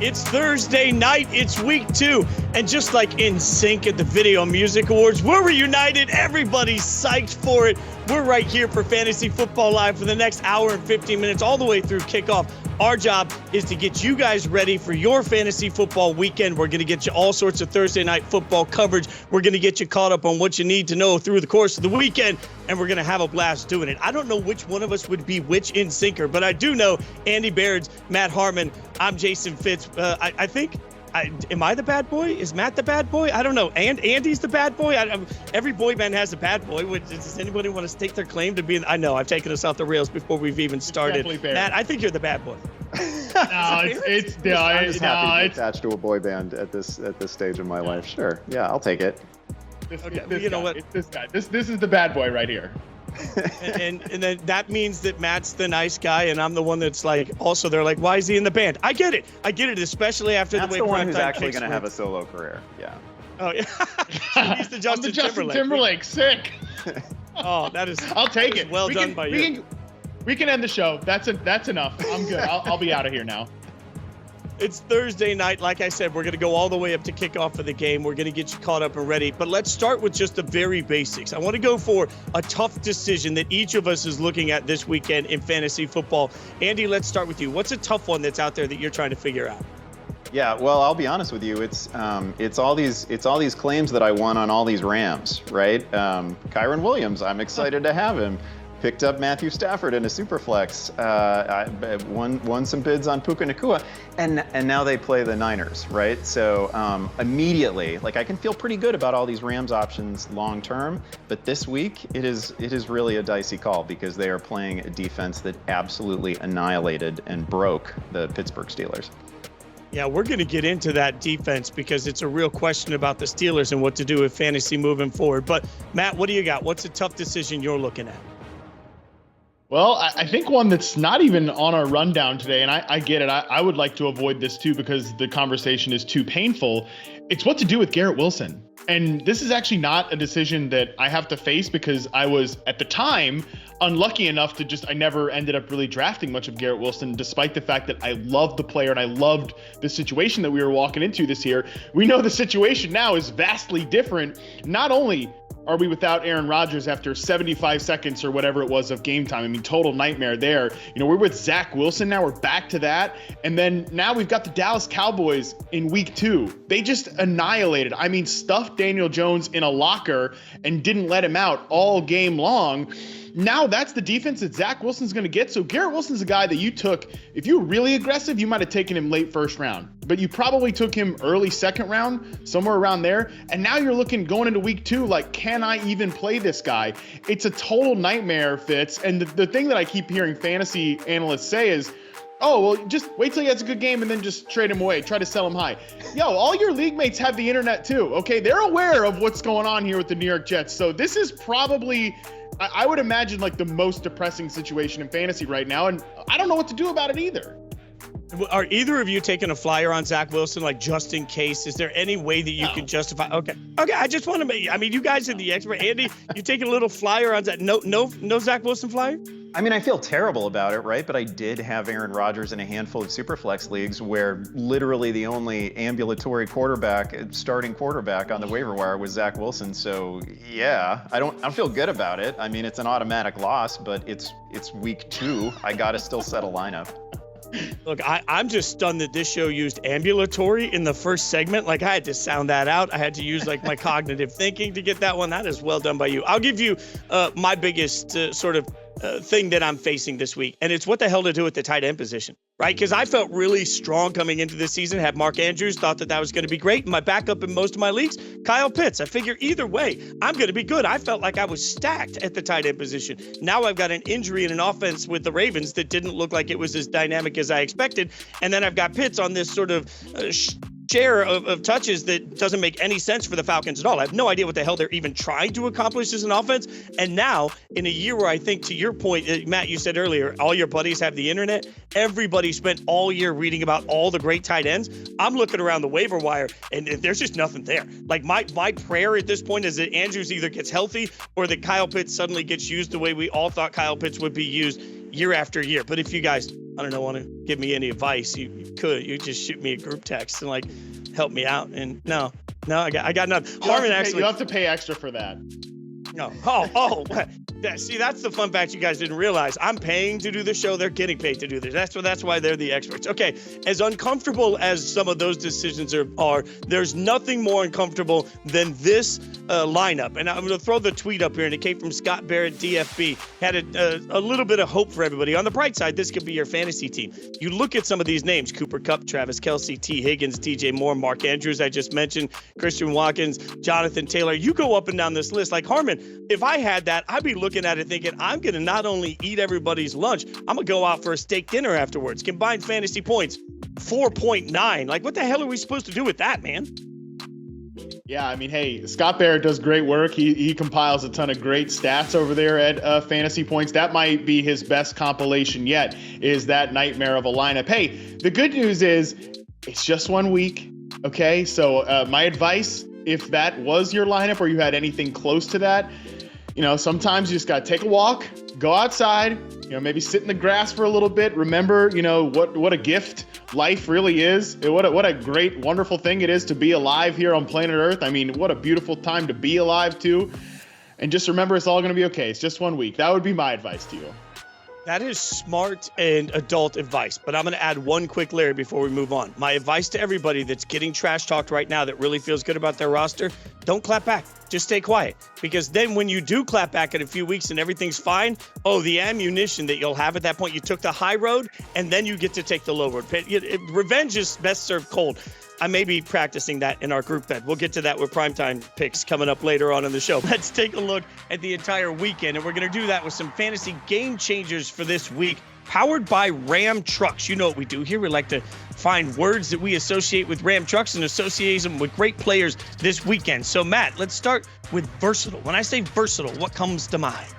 It's Thursday night, it's week 2, and just like in sync at the Video Music Awards, we're reunited, everybody's psyched for it. We're right here for Fantasy Football Live for the next hour and 15 minutes, all the way through kickoff. Our job is to get you guys ready for your fantasy football weekend. We're going to get you all sorts of Thursday night football coverage. We're going to get you caught up on what you need to know through the course of the weekend, and we're going to have a blast doing it. I don't know which one of us would be which in syncer, but I do know Andy Baird's Matt Harmon. I'm Jason Fitz. I think, am I the bad boy? Is Matt the bad boy? I don't know. And Andy's the bad boy? Every boy band has a bad boy. Does anybody want to stake their claim to being? I know, I've taken us off the rails before we've even started. Matt, I think you're the bad boy. I'm just happy to be attached to a boy band at this stage of my life. Sure. Yeah, I'll take it. You know what? It's this guy. This is the bad boy right here. and then that means that Matt's the nice guy, and I'm the one that's like, also they're like, why is he in the band? I get it, especially after That's the way the one who's actually going to have a solo career. Yeah. Oh yeah. So he's the Justin Timberlake. Sick. Oh, that is. I'll take it. Well done by you. We can end the show. That's enough. I'm good. I'll be out of here now. It's Thursday night. Like I said, we're going to go all the way up to kickoff of the game. We're going to get you caught up and ready. But let's start with just the very basics. I want to go for a tough decision that each of us is looking at this weekend in fantasy football. Andy, let's start with you. What's a tough one that's out there that you're trying to figure out? Yeah, well, I'll be honest with you. It's all these claims that I won on all these Rams, right? Kyron Williams, I'm excited to have him. Picked up Matthew Stafford in a super flex. I won some bids on Puka Nacua, and now they play the Niners, right? So immediately, like, I can feel pretty good about all these Rams options long term, but this week it is really a dicey call because they are playing a defense that absolutely annihilated and broke the Pittsburgh Steelers. Yeah, we're going to get into that defense because it's a real question about the Steelers and what to do with fantasy moving forward. But Matt, what do you got? What's a tough decision you're looking at? Well, I think one that's not even on our rundown today, and I get it. I would like to avoid this too because the conversation is too painful. It's what to do with Garrett Wilson. And this is actually not a decision that I have to face because I was, at the time, unlucky enough to I never ended up really drafting much of Garrett Wilson, despite the fact that I loved the player and I loved the situation that we were walking into this year. We know the situation now is vastly different. Not only are we without Aaron Rodgers after 75 seconds or whatever it was of game time? I mean, total nightmare there. You know, we're with Zach Wilson now. We're back to that. And then now we've got the Dallas Cowboys in week 2. They just annihilated. I mean, stuffed Daniel Jones in a locker and didn't let him out all game long. Now that's the defense that Zach Wilson's going to get. So Garrett Wilson's a guy that you took. If you were really aggressive, you might have taken him late first round, but you probably took him early second round, somewhere around there. And now you're looking going into week 2, like, can I even play this guy? It's a total nightmare, Fitz. And the thing that I keep hearing fantasy analysts say is, oh, well, just wait till he has a good game and then just trade him away. Try to sell him high. Yo, all your league mates have the internet too, okay? They're aware of what's going on here with the New York Jets. So this is probably, I would imagine, like the most depressing situation in fantasy right now. And I don't know what to do about it either. Are either of you taking a flyer on Zach Wilson, like, just in case? Is there any way that you can justify? Okay. I just want to make, I mean, you guys are the expert. Andy, you taking a little flyer on Zach? No Zach Wilson flyer? I mean, I feel terrible about it, right? But I did have Aaron Rodgers in a handful of Superflex leagues where literally the only ambulatory starting quarterback on the waiver wire was Zach Wilson. So yeah, I don't feel good about it. I mean, it's an automatic loss, but it's week 2. I got to still set a lineup. Look, I'm just stunned that this show used ambulatory in the first segment. Like, I had to sound that out. I had to use, like, my cognitive thinking to get that one. That is well done by you. I'll give you my biggest sort of thing that I'm facing this week, and it's what the hell to do with the tight end position, right? Because I felt really strong coming into this season, had Mark Andrews, thought that was going to be great. My backup in most of my leagues, Kyle Pitts. I figure either way, I'm going to be good. I felt like I was stacked at the tight end position. Now I've got an injury in an offense with the Ravens that didn't look like it was as dynamic as I expected, and then I've got Pitts on this sort of share of touches that doesn't make any sense for the Falcons at all. I have no idea what the hell they're even trying to accomplish as an offense. And now, in a year where I think, to your point, Matt, you said earlier, all your buddies have the internet. Everybody spent all year reading about all the great tight ends. I'm looking around the waiver wire, and there's just nothing there. Like, my prayer at this point is that Andrews either gets healthy or that Kyle Pitts suddenly gets used the way we all thought Kyle Pitts would be used year after year. But if you guys I don't know, want to give me any advice, you could. You just shoot me a group text and like help me out. And no, I got nothing. Harmon actually. You'll have to pay extra for that. No. Oh. See, that's the fun fact you guys didn't realize. I'm paying to do the show. They're getting paid to do this. That's why they're the experts. Okay, as uncomfortable as some of those decisions are, there's nothing more uncomfortable than this lineup. And I'm going to throw the tweet up here, and it came from Scott Barrett, DFB. Had a little bit of hope for everybody. On the bright side, this could be your fantasy team. You look at some of these names: Cooper Kupp, Travis Kelce, T. Higgins, DJ Moore, Mark Andrews, I just mentioned, Christian Watkins, Jonathan Taylor. You go up and down this list. Like, Harmon, if I had that, I'd be looking at it thinking, I'm going to not only eat everybody's lunch, I'm going to go out for a steak dinner afterwards. Combined fantasy points, 4.9. Like, what the hell are we supposed to do with that, man? Yeah, I mean, hey, Scott Barrett does great work. He compiles a ton of great stats over there at Fantasy Points. That might be his best compilation yet, is that nightmare of a lineup. Hey, the good news is it's just 1 week, okay? So my advice, if that was your lineup or you had anything close to that, sometimes you just got to take a walk, go outside, maybe sit in the grass for a little bit. Remember, what a gift life really is. What a great, wonderful thing it is to be alive here on planet Earth. I mean, what a beautiful time to be alive too. And just remember, it's all going to be okay. It's just 1 week. That would be my advice to you. That is smart and adult advice, but I'm going to add one quick layer before we move on. My advice to everybody that's getting trash talked right now that really feels good about their roster, don't clap back. Just stay quiet, because then when you do clap back in a few weeks and everything's fine, the ammunition that you'll have at that point, you took the high road and then you get to take the low road. Revenge is best served cold. I may be practicing that in our group bed. We'll get to that with Primetime picks coming up later on in the show. Let's take a look at the entire weekend, and we're going to do that with some fantasy game changers for this week, powered by Ram Trucks. You know what we do here. We like to find words that we associate with Ram Trucks and associate them with great players this weekend. So, Matt, let's start with versatile. When I say versatile, what comes to mind?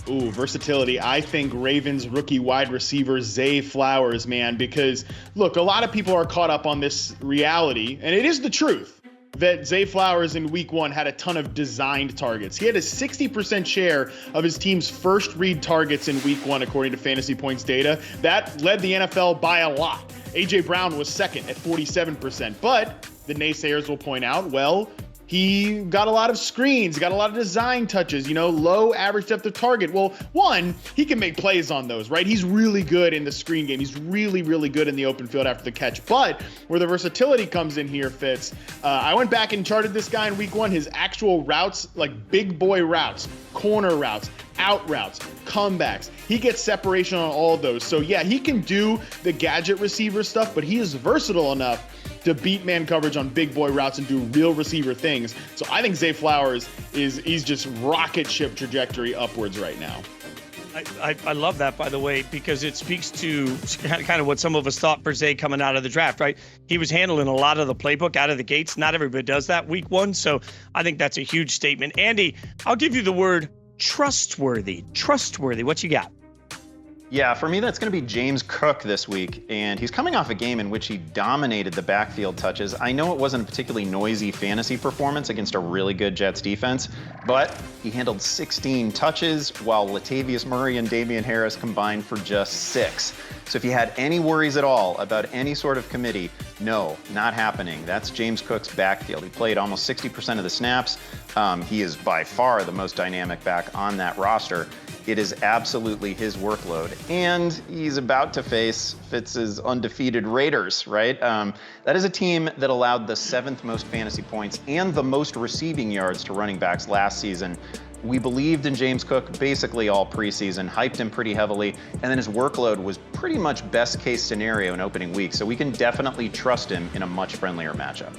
Ooh, versatility. I think Ravens rookie wide receiver Zay Flowers, man, because look, a lot of people are caught up on this reality, and it is the truth, that Zay Flowers in week 1 had a ton of designed targets. He had a 60% share of his team's first read targets in week 1, according to Fantasy Points data. That led the NFL by a lot. A.J. Brown was second at 47%, but the naysayers will point out, well, he got a lot of screens, got a lot of design touches, low average depth of target. Well, one, he can make plays on those, right? He's really good in the screen game. He's really, really good in the open field after the catch. But where the versatility comes in here, Fitz, I went back and charted this guy in week 1, his actual routes, like big boy routes, corner routes, out routes, comebacks. He gets separation on all of those. So yeah, he can do the gadget receiver stuff, but he is versatile enough to beat man coverage on big boy routes and do real receiver things. So I think Zay Flowers he's just rocket ship trajectory upwards right now. I love that, by the way, because it speaks to kind of what some of us thought for Zay coming out of the draft, right? He was handling a lot of the playbook out of the gates. Not everybody does that week 1. So I think that's a huge statement. Andy, I'll give you the word trustworthy. Trustworthy. What you got? Yeah, for me, that's going to be James Cook this week, and he's coming off a game in which he dominated the backfield touches. I know it wasn't a particularly noisy fantasy performance against a really good Jets defense, but he handled 16 touches, while Latavius Murray and Damian Harris combined for just 6. So if you had any worries at all about any sort of committee, no, not happening. That's James Cook's backfield. He played almost 60% of the snaps. He is by far the most dynamic back on that roster. It is absolutely his workload, and he's about to face Fitz's undefeated Raiders, right? That is a team that allowed the 7th most fantasy points and the most receiving yards to running backs last season. We believed in James Cook basically all preseason, hyped him pretty heavily, and then his workload was pretty much best case scenario in opening week, so we can definitely trust him in a much friendlier matchup.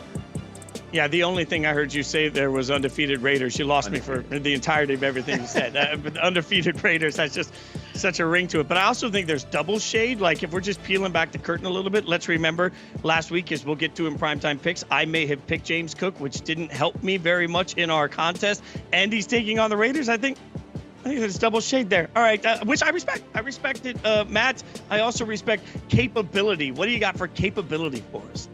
Yeah, the only thing I heard you say there was undefeated Raiders. You lost me for the entirety of everything you said. But undefeated Raiders, that's just such a ring to it. But I also think there's double shade. Like, if we're just peeling back the curtain a little bit, let's remember last week, as we'll get to in primetime picks, I may have picked James Cook, which didn't help me very much in our contest. And he's taking on the Raiders. I think there's double shade there. All right, which I respect. I respect it, Matt. I also respect capability. What do you got for capability for us?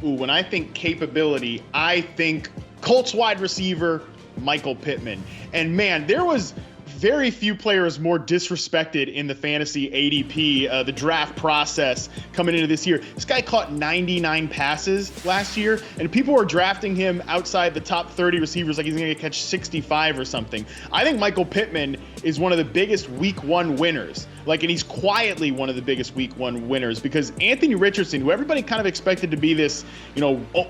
Ooh, when I think capability, I think Colts wide receiver Michael Pittman. And man, there was very few players more disrespected in the fantasy ADP, the draft process coming into this year. This guy caught 99 passes last year, and people were drafting him outside the top 30 receivers like he's going to catch 65 or something. I think Michael Pittman is one of the biggest week one winners. And he's quietly one of the biggest week one winners because Anthony Richardson, who everybody kind of expected to be this,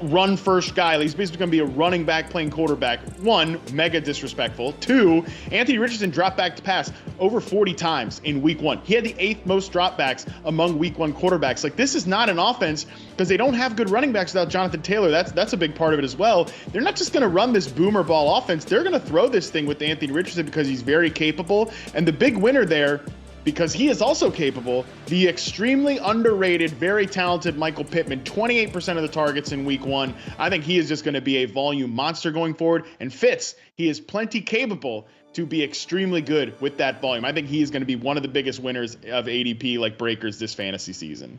run first guy, he's basically going to be a running back playing quarterback. One, mega disrespectful. Two, Anthony Richardson dropped back to pass over 40 times in week one. He had the 8th most dropbacks among week one quarterbacks. This is not an offense because they don't have good running backs without Jonathan Taylor. That's a big part of it as well. They're not just going to run this boomer ball offense. They're going to throw this thing with Anthony Richardson because he's very capable. And the big winner there, because he is also capable, the extremely underrated, very talented Michael Pittman, 28% of the targets in week one. I think he is just going to be a volume monster going forward. And Fitz, he is plenty capable to be extremely good with that volume. I think he is going to be one of the biggest winners of ADP breakers this fantasy season.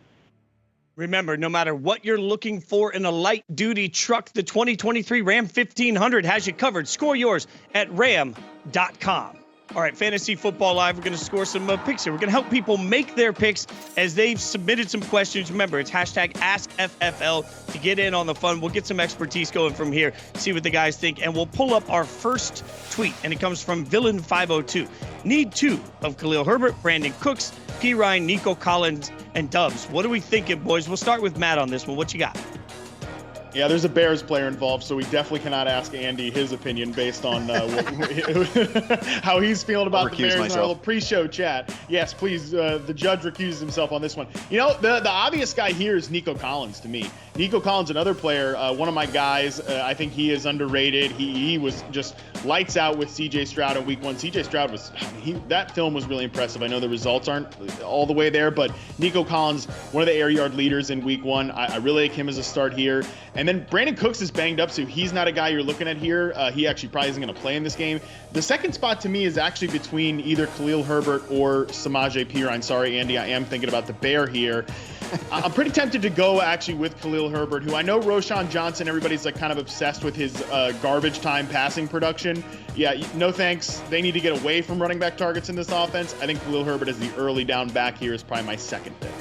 Remember, no matter what you're looking for in a light-duty truck, the 2023 Ram 1500 has you covered. Score yours at ram.com. All right, Fantasy Football Live, we're going to score some picks here. We're going to help people make their picks as they've submitted some questions. Remember, it's hashtag AskFFL to get in on the fun. We'll get some expertise going from here, see what the guys think, and we'll pull up our first tweet, and it comes from Villain502. Need 2 of Khalil Herbert, Brandon Cooks, P. Ryan, Nico Collins, and Dubs. What are we thinking, boys? We'll start with Matt on this one. What you got? Yeah, there's a Bears player involved, so we definitely cannot ask Andy his opinion based on how he's feeling about the Bears in our little pre-show chat. Yes, please, the judge recuses himself on this one. The obvious guy here is Nico Collins to me. Nico Collins, another player, one of my guys. I think he is underrated. He was just lights out with C.J. Stroud in week one. C.J. Stroud that film was really impressive. I know the results aren't all the way there, but Nico Collins, one of the air yard leaders in week one. I really like him as a start here. And then Brandon Cooks is banged up, so he's not a guy you're looking at here. He actually probably isn't going to play in this game. The second spot to me is actually between either Khalil Herbert or Samaje Perine. Sorry, Andy, I am thinking about the Bear here. I'm pretty tempted to go actually with Khalil Herbert, who I know Roschon Johnson, everybody's kind of obsessed with his garbage time passing production. Yeah, no thanks. They need to get away from running back targets in this offense. I think Khalil Herbert as the early down back here is probably my second pick.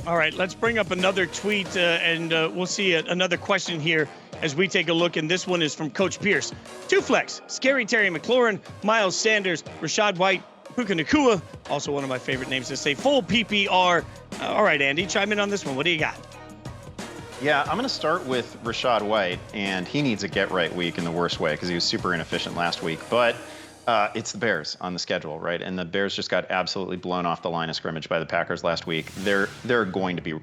All right, let's bring up another tweet, and we'll see another question here as we take a look. And this one is from Coach Pierce. 2 flex, Scary Terry McLaurin, Miles Sanders, Rashad White, Puka Nacua, also one of my favorite names to say, full PPR. All right, Andy, chime in on this one. What do you got? Yeah, I'm going to start with Rashad White, and he needs a get-right week in the worst way because he was super inefficient last week. But it's the Bears on the schedule, right? And the Bears just got absolutely blown off the line of scrimmage by the Packers last week. There are going to be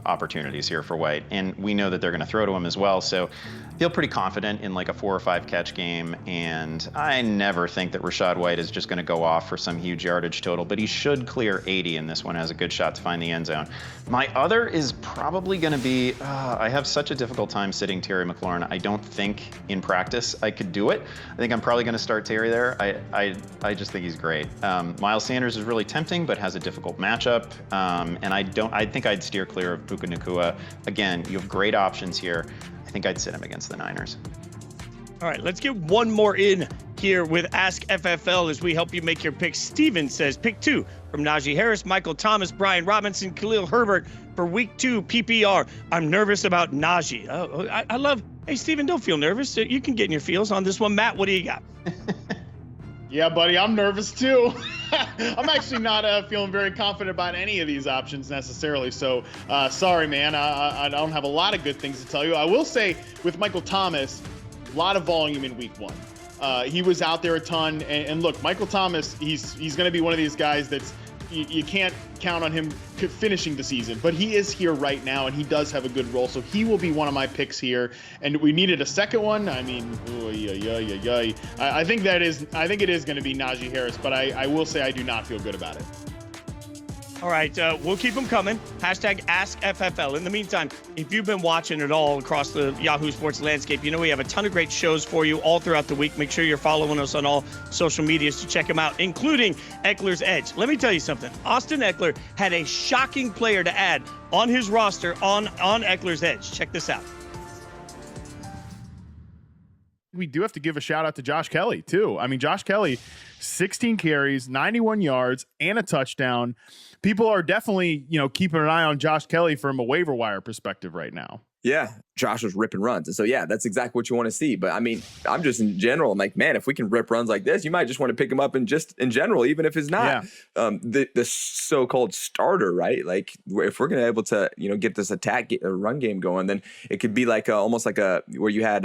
opportunities here for White, and we know that they're going to throw to him as well. So I feel pretty confident in a 4 or 5 catch game, and I never think that Rashad White is just going to go off for some huge yardage total, but he should clear 80 in this one, has a good shot to find the end zone. My other is probably going to be, I have such a difficult time sitting Terry McLaurin. I don't think in practice I could do it. I think I'm probably going to start Terry there. I just think he's great. Miles Sanders is really tempting, but has a difficult matchup. And I think I'd steer clear of Puka Nacua. Again, you have great options here. I think I'd sit him against the Niners. All right, let's get one more in here with Ask FFL as we help you make your picks. Steven says pick 2 from Najee Harris, Michael Thomas, Brian Robinson, Khalil Herbert for week 2 PPR. I'm nervous about Najee. I love, hey, Steven, don't feel nervous. You can get in your feels on this one. Matt, what do you got? Yeah, buddy, I'm nervous too. I'm actually not feeling very confident about any of these options necessarily. So sorry, man. I don't have a lot of good things to tell you. I will say with Michael Thomas, a lot of volume in week 1. He was out there a ton. And look, Michael Thomas, he's going to be one of these guys that's you can't count on him finishing the season, but he is here right now and he does have a good role. So he will be one of my picks here. And we needed a second one. I mean, I think it is going to be Najee Harris, but I will say I do not feel good about it. All right, we'll keep them coming. Hashtag AskFFL. In the meantime, if you've been watching it all across the Yahoo Sports landscape, you know we have a ton of great shows for you all throughout the week. Make sure you're following us on all social medias to check them out, including Eckler's Edge. Let me tell you something. Austin Eckler had a shocking player to add on his roster on Eckler's Edge. Check this out. We do have to give a shout out to Josh Kelly too. I mean, Josh Kelly, 16 carries, 91 yards, and a touchdown. People are definitely, keeping an eye on Josh Kelly from a waiver wire perspective right now. Yeah, Josh was ripping runs. And so, yeah, that's exactly what you want to see. But I mean, I'm just in general, I'm like, man, if we can rip runs like this, you might just want to pick him up and just in general, even if it's not the so-called starter, right? Like if we're going to be able to, get this run game going, then it could be like almost like where you had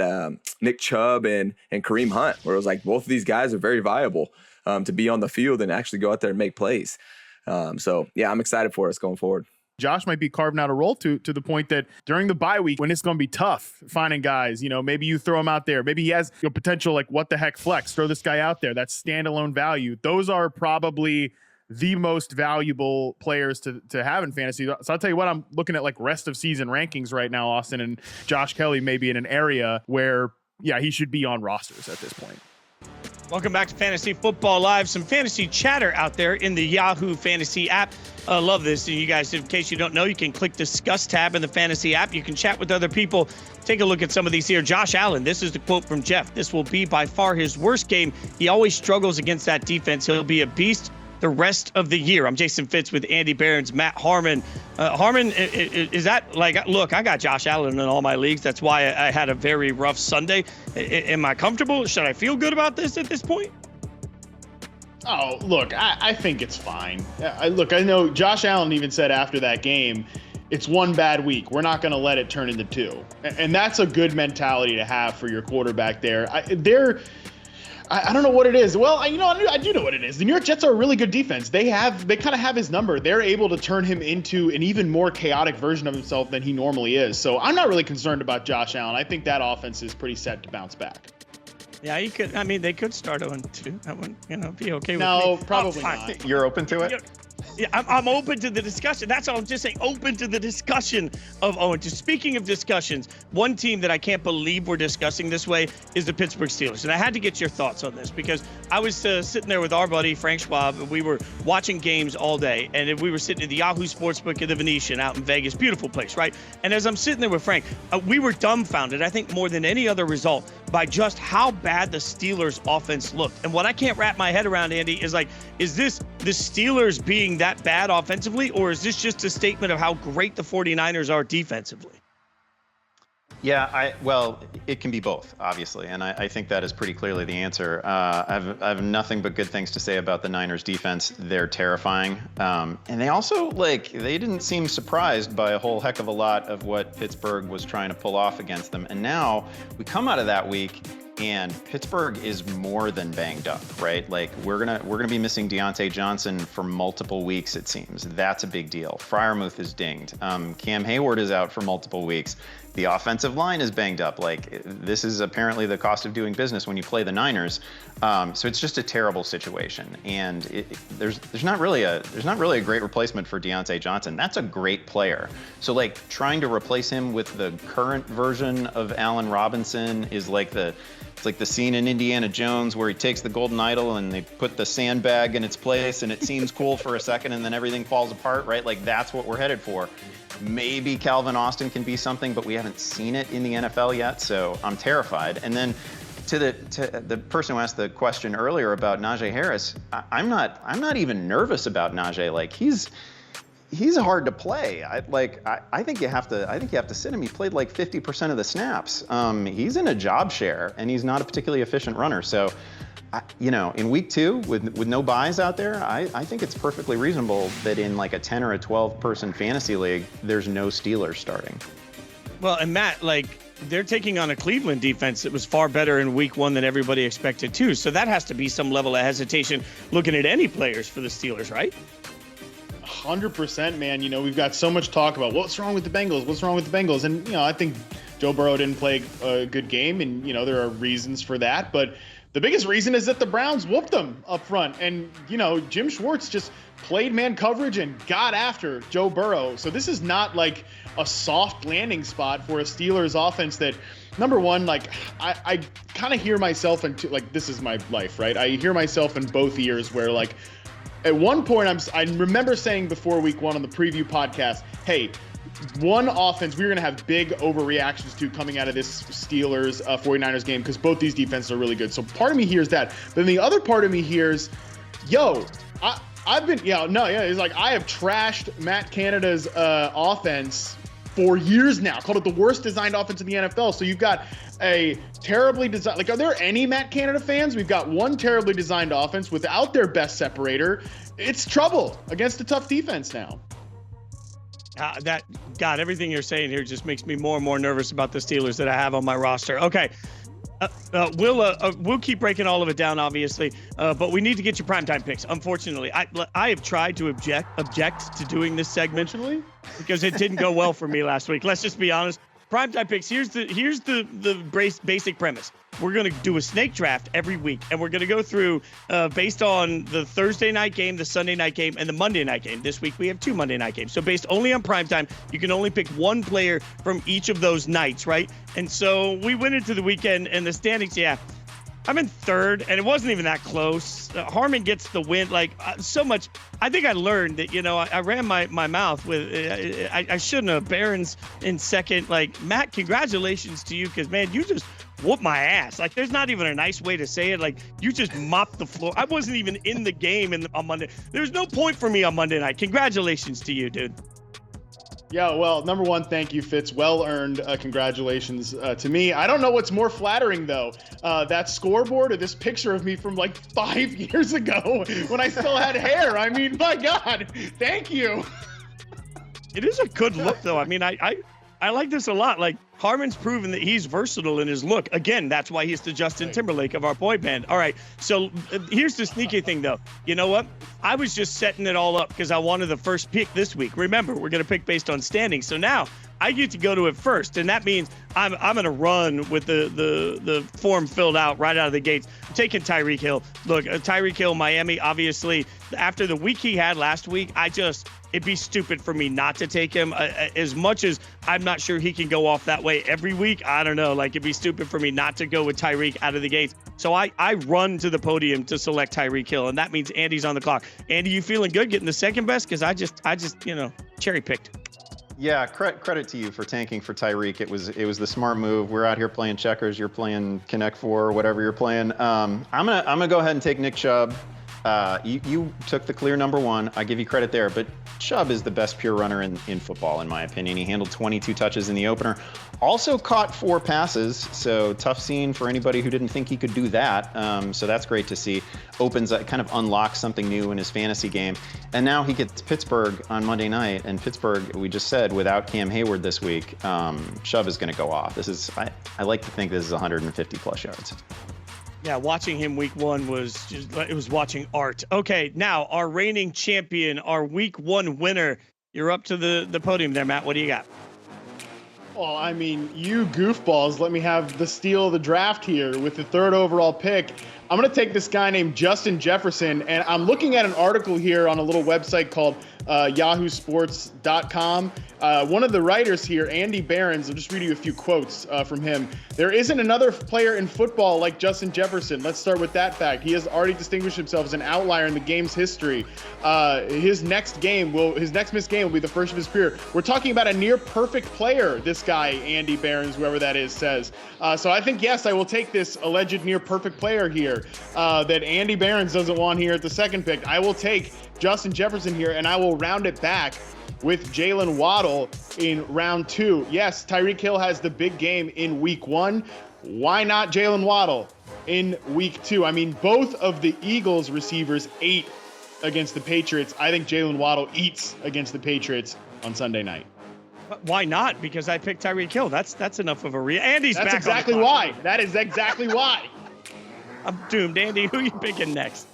Nick Chubb and Kareem Hunt, where it was like both of these guys are very viable to be on the field and actually go out there and make plays. So, yeah, I'm excited for us going forward. Josh might be carving out a role to the point that during the bye week, when it's going to be tough finding guys, maybe you throw him out there. Maybe he has potential, like what the heck flex, throw this guy out there. That's standalone value. Those are probably the most valuable players to have in fantasy. So I'll tell you what, I'm looking at like rest of season rankings right now, Austin, and Josh Kelly may be in an area where, he should be on rosters at this point. Welcome back to Fantasy Football Live. Some fantasy chatter out there in the Yahoo Fantasy app. Love this. And you guys, in case you don't know, you can click Discuss tab in the Fantasy app. You can chat with other people. Take a look at some of these here. Josh Allen, this is the quote from Jeff. This will be by far his worst game. He always struggles against that defense. He'll be a beast the rest of the year. I'm Jason Fitz with Andy Behrens, Matt Harmon. Harmon, is that like, look, I got Josh Allen in all my leagues. That's why I had a very rough Sunday. Am I comfortable? Should I feel good about this at this point? Oh, look, I think it's fine. I know Josh Allen even said after that game, it's one bad week. We're not going to let it turn into two. And that's a good mentality to have for your quarterback there. I don't know what it is. Well, I do know what it is. The New York Jets are a really good defense. They kind of have his number. They're able to turn him into an even more chaotic version of himself than he normally is. So I'm not really concerned about Josh Allen. I think that offense is pretty set to bounce back. Yeah, you could. I mean, they could start 0-2. That would, be okay with me. No, probably not. You're open to it? Yeah, I'm open to the discussion. That's all I'm just saying. Open to the discussion of 0-2. Speaking of discussions, one team that I can't believe we're discussing this way is the Pittsburgh Steelers. And I had to get your thoughts on this because I was sitting there with our buddy Frank Schwab, and we were watching games all day. And we were sitting at the Yahoo Sportsbook at the Venetian out in Vegas. Beautiful place, right? And as I'm sitting there with Frank, we were dumbfounded, I think more than any other result, by just how bad the Steelers offense looked. And what I can't wrap my head around, Andy, is like, is this the Steelers being that bad offensively, or is this just a statement of how great the 49ers are defensively? Yeah, well, it can be both, obviously, and I think that is pretty clearly the answer. I have nothing but good things to say about the Niners defense. They're terrifying, and they also, they didn't seem surprised by a whole heck of a lot of what Pittsburgh was trying to pull off against them. And now we come out of that week, and Pittsburgh is more than banged up, right? Like we're gonna be missing Deontay Johnson for multiple weeks, it seems. That's a big deal. Freiermuth is dinged. Cam Hayward is out for multiple weeks. The offensive line is banged up. Like this is apparently the cost of doing business when you play the Niners. So it's just a terrible situation. And there's not really a great replacement for Deontay Johnson. That's a great player. So trying to replace him with the current version of Allen Robinson is it's like the scene in Indiana Jones where he takes the golden idol and they put the sandbag in its place and it seems cool for a second and then everything falls apart, right? Like that's what we're headed for. Maybe Calvin Austin can be something, but we haven't seen it in the NFL yet, so I'm terrified. And then to the person who asked the question earlier about Najee Harris, I'm not even nervous about Najee. Like he's hard to play. I think you have to sit him. He played 50% of the snaps. He's in a job share and he's not a particularly efficient runner. So, in week 2 with no buys out there, I think it's perfectly reasonable that in a 10 or a 12 person fantasy league, there's no Steelers starting. Well, and Matt, they're taking on a Cleveland defense that was far better in week 1 than everybody expected too. So that has to be some level of hesitation looking at any players for the Steelers, right? 100%, man. We've got so much talk about what's wrong with the Bengals. And, I think Joe Burrow didn't play a good game. And, there are reasons for that. But the biggest reason is that the Browns whooped them up front. And, Jim Schwartz just played man coverage and got after Joe Burrow. So this is not a soft landing spot for a Steelers offense that, number one, I kind of hear myself in this is my life, right? I hear myself in both ears where at one point I remember saying before week 1 on the preview podcast, hey, one offense we're going to have big overreactions to coming out of this Steelers 49ers game because both these defenses are really good. So part of me hears that. Then the other part of me hears, I've been, it's like I have trashed Matt Canada's offense for years now, called it the worst designed offense in the NFL. So you've got a terribly designed, like, are there any Matt Canada fans? We've got one terribly designed offense without their best separator. It's trouble against a tough defense now. Everything you're saying here just makes me more and more nervous about the Steelers that I have on my roster. Okay. We'll keep breaking all of it down, obviously, but we need to get your primetime picks. Unfortunately, I have tried to object to doing this segment because it didn't go well for me last week. Let's just be honest. Primetime picks. Here's the basic premise. We're going to do a snake draft every week, and we're going to go through based on the Thursday night game, the Sunday night game, and the Monday night game. This week we have 2 Monday night games. So based only on primetime, you can only pick one player from each of those nights, right? And so we went into the weekend, and the standings, I'm in third, and it wasn't even that close. Harmon gets the win, so much. I think I learned that, I ran my mouth with, I shouldn't have. Barron's in second. Matt, congratulations to you, because, man, you just whooped my ass. There's not even a nice way to say it. You just mopped the floor. I wasn't even in the game on Monday. There's no point for me on Monday night. Congratulations to you, dude. Yeah, well, number one, thank you, Fitz. Well-earned congratulations to me. I don't know what's more flattering, though, that scoreboard or this picture of me from 5 years ago when I still had hair. I mean, my God, thank you. It is a good look, though. I mean, I like this a lot. Harmon's proven that he's versatile in his look. Again, that's why he's the Justin Timberlake of our boy band. All right, so here's the sneaky thing, though. You know what? I was just setting it all up because I wanted the first pick this week. Remember, we're going to pick based on standings. So now I get to go to it first, and that means I'm going to run with the form filled out right out of the gates. I'm taking Tyreek Hill. Look, Tyreek Hill, Miami, obviously, after the week he had last week, it'd be stupid for me not to take him. As much as I'm not sure he can go off that way every week, I don't know. It'd be stupid for me not to go with Tyreek out of the gates. So I run to the podium to select Tyreek Hill, and that means Andy's on the clock. Andy, you feeling good getting the second best? Because I just cherry picked. Yeah, credit to you for tanking for Tyreek. It was the smart move. We're out here playing checkers. You're playing Connect Four, whatever you're playing. I'm gonna go ahead and take Nick Chubb. You took the clear number one. I give you credit there, but Chubb is the best pure runner in football, in my opinion. He handled 22 touches in the opener. Also caught 4 passes, so tough scene for anybody who didn't think he could do that. So that's great to see. Kind of unlocks something new in his fantasy game. And now he gets Pittsburgh on Monday night, and Pittsburgh, we just said, without Cam Hayward this week, Chubb is going to go off. I like to think this is 150 plus yards. Yeah, watching him week 1 it was watching art. Okay, now our reigning champion, our week 1 winner. You're up to the podium there, Matt. What do you got? Well, I mean, you goofballs, let me have the steal of the draft here with the 3rd overall pick. I'm going to take this guy named Justin Jefferson, and I'm looking at an article here on a little website called yahoosports.com. One of the writers here, Andy Behrens, I'll just read you a few quotes from him. There isn't another player in football like Justin Jefferson. Let's start with that fact. He has already distinguished himself as an outlier in the game's history. His next missed game will be the first of his career. We're talking about a near perfect player, this guy, Andy Behrens, whoever that is, says. So I think, yes, I will take this alleged near perfect player here that Andy Behrens doesn't want here at the 2nd pick. I will take Justin Jefferson here, and I will round it back with Jalen Waddle in round 2. Yes, Tyreek Hill has the big game in week 1. Why not Jalen Waddle in week 2? I mean, both of the Eagles receivers ate against the Patriots. I think Jalen Waddle eats against the Patriots on Sunday night. Why not? Because I picked Tyreek Hill. That's enough of a Andy's That's back. Exactly why. That is exactly why. I'm doomed. Andy, who are you picking next?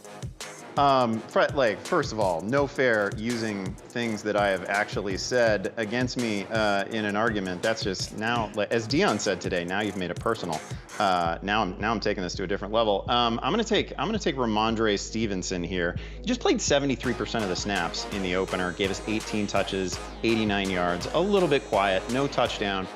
First of all, no fair using things that I have actually said against me in an argument. That's just now, as Dion said today. Now you've made it personal. Now I'm taking this to a different level. I'm gonna take Ramondre Stevenson here. He just played 73% of the snaps in the opener. Gave us 18 touches, 89 yards. A little bit quiet, no touchdown.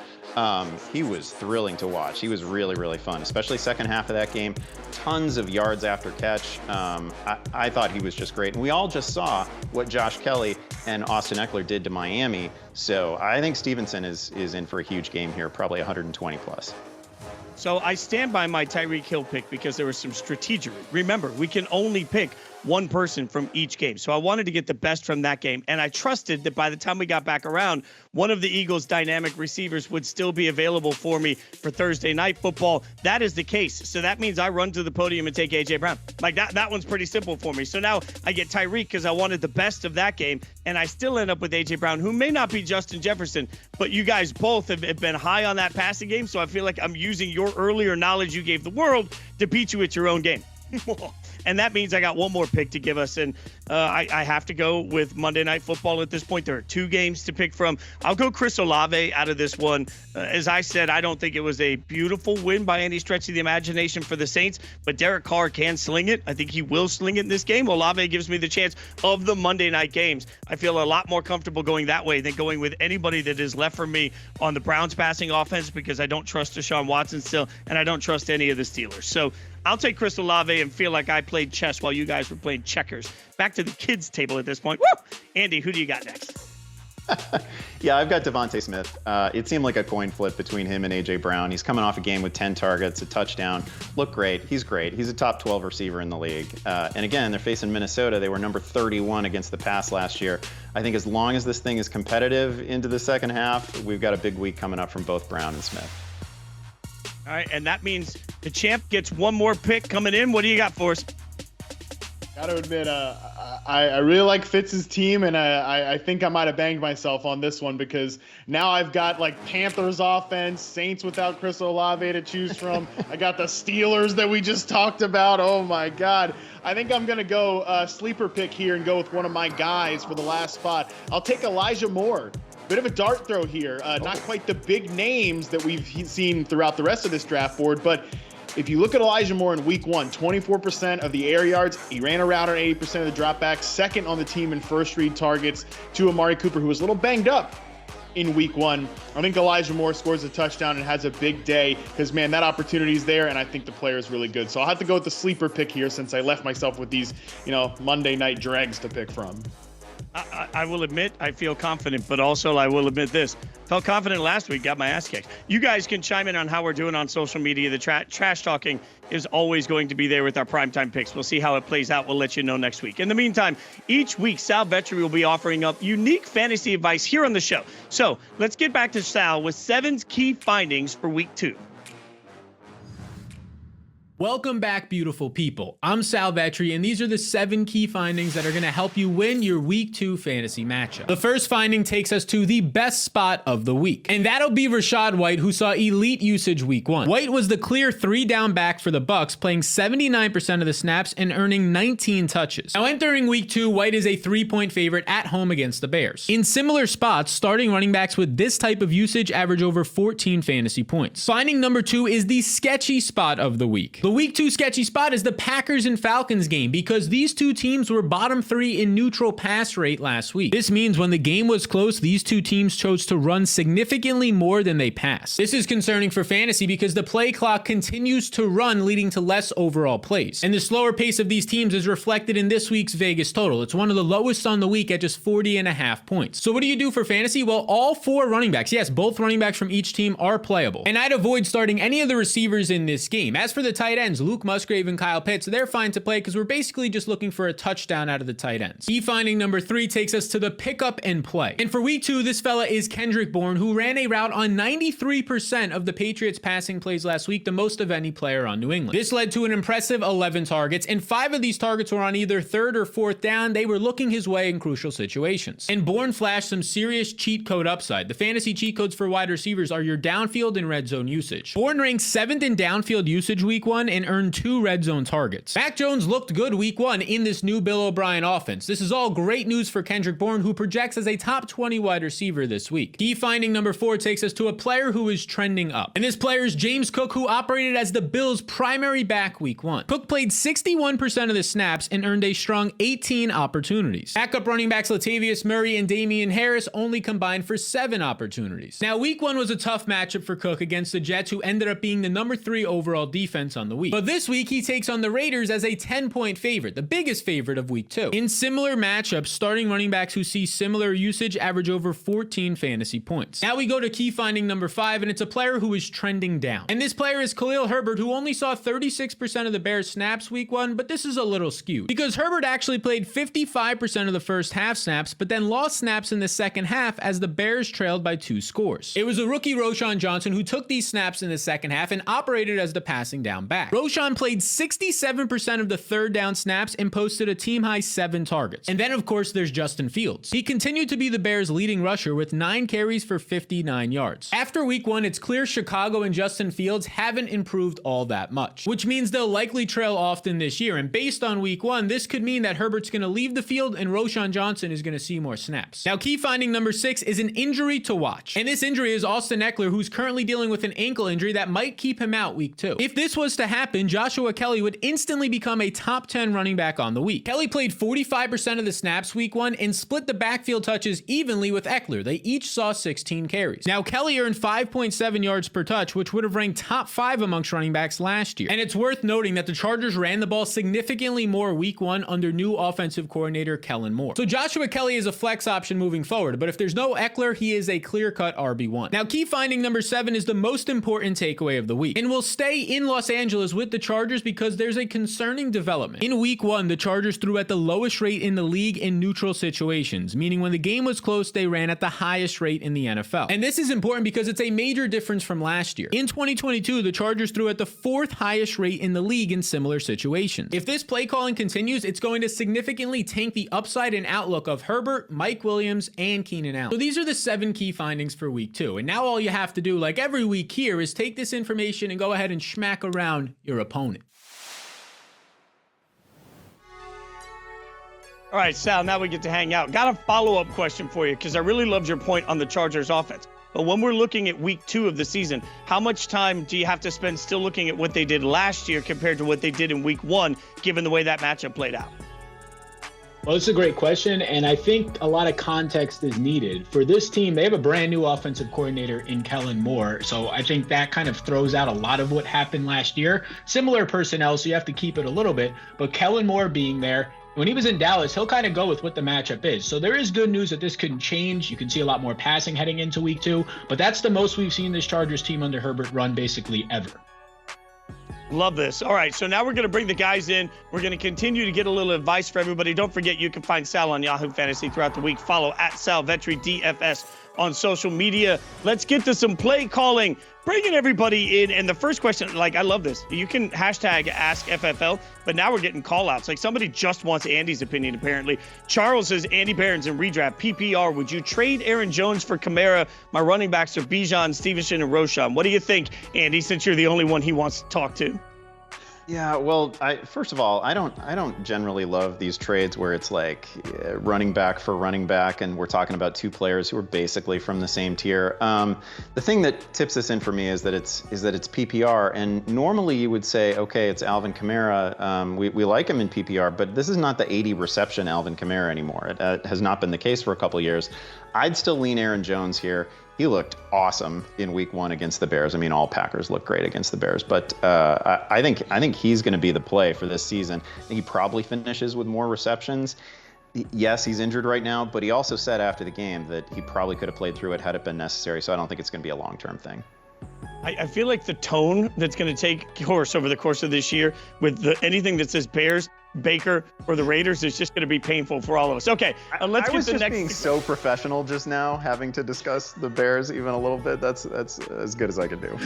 he was thrilling to watch. He was really, really fun, especially second half of that game. Tons of yards after catch. I thought he was just great. And we all just saw what Josh Kelly and Austin Eckler did to Miami. So I think Stevenson is in for a huge game here, probably 120 plus. So I stand by my Tyreek Hill pick because there was some strategy. Remember, we can only pick one person from each game. So I wanted to get the best from that game. And I trusted that by the time we got back around, one of the Eagles' dynamic receivers would still be available for me for Thursday Night Football. That is the case. So that means I run to the podium and take A.J. Brown. Like that one's pretty simple for me. So now I get Tyreek because I wanted the best of that game. And I still end up with A.J. Brown, who may not be Justin Jefferson, but you guys both have been high on that passing game. So I feel like I'm using your earlier knowledge you gave the world to beat you at your own game. And that means I got one more pick to give us. And I have to go with Monday Night Football at this point. There are two games to pick from. I'll go Chris Olave out of this one. As I said, I don't think it was a beautiful win by any stretch of the imagination for the Saints, but Derek Carr can sling it. I think he will sling it in this game. Olave gives me the chance of the Monday night games. I feel a lot more comfortable going that way than going with anybody that is left for me on the Browns passing offense, because I don't trust Deshaun Watson still, and I don't trust any of the Steelers. So I'll take Chris Olave and feel like I played chess while you guys were playing checkers. Back to the kids' table at this point. Woo! Andy, who do you got next? Yeah, I've got Devontae Smith. It seemed like a coin flip between him and A.J. Brown. He's coming off a game with 10 targets, a touchdown. Looked great. He's great. He's a top 12 receiver in the league. And again, they're facing Minnesota. They were number 31 against the pass last year. I think as long as this thing is competitive into the second half, we've got a big week coming up from both Brown and Smith. All right, and that means the champ gets one more pick coming in. What do you got for us? Got to admit, I really like Fitz's team, and I think I might have banged myself on this one, because now I've got like Panthers offense, Saints without Chris Olave to choose from. I got the Steelers that we just talked about. Oh my God. I think I'm going to go sleeper pick here and go with one of my guys for the last spot. I'll take Elijah Moore. Bit of a dart throw here. Not quite the big names that we've seen throughout the rest of this draft board, but if you look at Elijah Moore in week 1, 24% of the air yards. He ran a route on 80% of the dropbacks, second on the team in first read targets to Amari Cooper, who was a little banged up in week 1. I think Elijah Moore scores a touchdown and has a big day because, man, that opportunity's there, and I think the player is really good. So I'll have to go with the sleeper pick here since I left myself with these, Monday night dregs to pick from. I will admit I feel confident, but also I will admit this. Felt confident last week, got my ass kicked. You guys can chime in on how we're doing on social media. The trash talking is always going to be there with our primetime picks. We'll see how it plays out. We'll let you know next week. In the meantime, each week, Sal Vetri will be offering up unique fantasy advice here on the show. So let's get back to Sal with 7 key findings for week 2. Welcome back, beautiful people. I'm Sal Vetri, and these are the 7 key findings that are going to help you win your week 2 fantasy matchup. The first finding takes us to the best spot of the week, and that'll be Rachaad White, who saw elite usage week 1. White was the clear 3-down back for the Bucs, playing 79% of the snaps and earning 19 touches. Now, entering week 2, White is a 3-point favorite at home against the Bears. In similar spots, starting running backs with this type of usage average over 14 fantasy points. Finding number 2 is the sketchy spot of the week. The week 2 sketchy spot is the Packers and Falcons game, because these two teams were bottom 3 in neutral pass rate last week. This means when the game was close, these two teams chose to run significantly more than they passed. This is concerning for fantasy because the play clock continues to run, leading to less overall plays. And the slower pace of these teams is reflected in this week's Vegas total. It's one of the lowest on the week at just 40.5 points. So what do you do for fantasy? Well, all 4 running backs, yes, both running backs from each team are playable. And I'd avoid starting any of the receivers in this game. As for the tight ends, Luke Musgrave and Kyle Pitts, they're fine to play because we're basically just looking for a touchdown out of the tight ends. Key finding number 3 takes us to the pick up and play. And for week 2, this fella is Kendrick Bourne, who ran a route on 93% of the Patriots passing plays last week, the most of any player on New England. This led to an impressive 11 targets, and 5 of these targets were on either 3rd or 4th down. They were looking his way in crucial situations. And Bourne flashed some serious cheat code upside. The fantasy cheat codes for wide receivers are your downfield and red zone usage. Bourne ranked 7th in downfield usage week 1, 1 and earned 2 red zone targets. Mac Jones looked good week 1 in this new Bill O'Brien offense. This is all great news for Kendrick Bourne, who projects as a top 20 wide receiver this week. Key finding number 4 takes us to a player who is trending up. And this player is James Cook, who operated as the Bills' primary back week 1. Cook played 61% of the snaps and earned a strong 18 opportunities. Backup running backs Latavius Murray and Damian Harris only combined for 7 opportunities. Now, week 1 was a tough matchup for Cook against the Jets, who ended up being the number 3 overall defense on the week. But this week, he takes on the Raiders as a 10-point favorite, the biggest favorite of week 2. In similar matchups, starting running backs who see similar usage average over 14 fantasy points. Now we go to key finding number 5, and it's a player who is trending down. And this player is Khalil Herbert, who only saw 36% of the Bears snaps week 1, but this is a little skewed because Herbert actually played 55% of the first half snaps, but then lost snaps in the second half as the Bears trailed by 2 scores. It was a rookie Roschon Johnson who took these snaps in the second half and operated as the passing down back. Roschon played 67% of the third down snaps and posted a team high 7 targets. And then of course there's Justin Fields. He continued to be the Bears' leading rusher with 9 carries for 59 yards. After week 1, it's clear Chicago and Justin Fields haven't improved all that much, which means they'll likely trail often this year. And based on week 1, this could mean that Herbert's going to leave the field and Roschon Johnson is going to see more snaps. Now, key finding number 6 is an injury to watch. And this injury is Austin Eckler, who's currently dealing with an ankle injury that might keep him out week 2. If this was to happen, Joshua Kelly would instantly become a top 10 running back on the week. Kelly played 45% of the snaps week 1 and split the backfield touches evenly with Eckler. They each saw 16 carries. Now, Kelly earned 5.7 yards per touch, which would have ranked top 5 amongst running backs last year. And it's worth noting that the Chargers ran the ball significantly more week 1 under new offensive coordinator Kellen Moore. So Joshua Kelly is a flex option moving forward, but if there's no Eckler, he is a clear-cut RB1. Now, key finding number 7 is the most important takeaway of the week. And we'll stay in Los Angeles with the Chargers because there's a concerning development. In week 1, the Chargers threw at the lowest rate in the league in neutral situations, meaning when the game was close, they ran at the highest rate in the NFL. And this is important because it's a major difference from last year. In 2022, the Chargers threw at the 4th highest rate in the league in similar situations. If this play calling continues, it's going to significantly tank the upside and outlook of Herbert, Mike Williams, and Keenan Allen. So these are the 7 key findings for week 2. And now all you have to do, like every week here, is take this information and go ahead and smack around your opponent. All right, Sal, now we get to hang out. Got a follow-up question for you because I really loved your point on the Chargers offense. But when we're looking at week 2 of the season, how much time do you have to spend still looking at what they did last year compared to what they did in week 1, given the way that matchup played out? Well, it's a great question, and I think a lot of context is needed. For this team, they have a brand new offensive coordinator in Kellen Moore, so I think that kind of throws out a lot of what happened last year. Similar personnel, so you have to keep it a little bit, but Kellen Moore being there, when he was in Dallas, he'll kind of go with what the matchup is. So there is good news that this could change. You can see a lot more passing heading into week 2, but that's the most we've seen this Chargers team under Herbert run basically ever. Love this. All right, so now we're going to bring the guys in. We're going to continue to get a little advice for everybody. Don't forget, you can find Sal on Yahoo Fantasy throughout the week. Follow at Sal Vetri DFS on social media. Let's get to some play calling. Bringing everybody in. And the first question, like, I love this. You can hashtag ask FFL, but now we're getting call outs. Like, somebody just wants Andy's opinion, apparently. Charles says, Andy Barron's in redraft. PPR, would you trade Aaron Jones for Kamara? My running backs are Bijan, Stevenson, and Roschon. What do you think, Andy, since you're the only one he wants to talk to? Yeah, well, first of all, I don't generally love these trades where it's like running back for running back, and we're talking about 2 players who are basically from the same tier. The thing that tips this in for me is that it's PPR, and normally you would say, okay, it's Alvin Kamara. We like him in PPR, but this is not the 80 reception Alvin Kamara anymore. It has not been the case for a couple of years. I'd still lean Aaron Jones here. He looked awesome in week 1 against the Bears. I mean, all Packers look great against the Bears, but I think he's going to be the play for this season. I think he probably finishes with more receptions. Yes, he's injured right now, but he also said after the game that he probably could have played through it had it been necessary. So I don't think it's going to be a long-term thing. I feel like the tone that's going to take course over the course of this year with anything that says Bears, Baker, or the Raiders is just going to be painful for all of us. Okay, let's get to the next. I was just being so professional just now, having to discuss the Bears even a little bit. That's as good as I could do.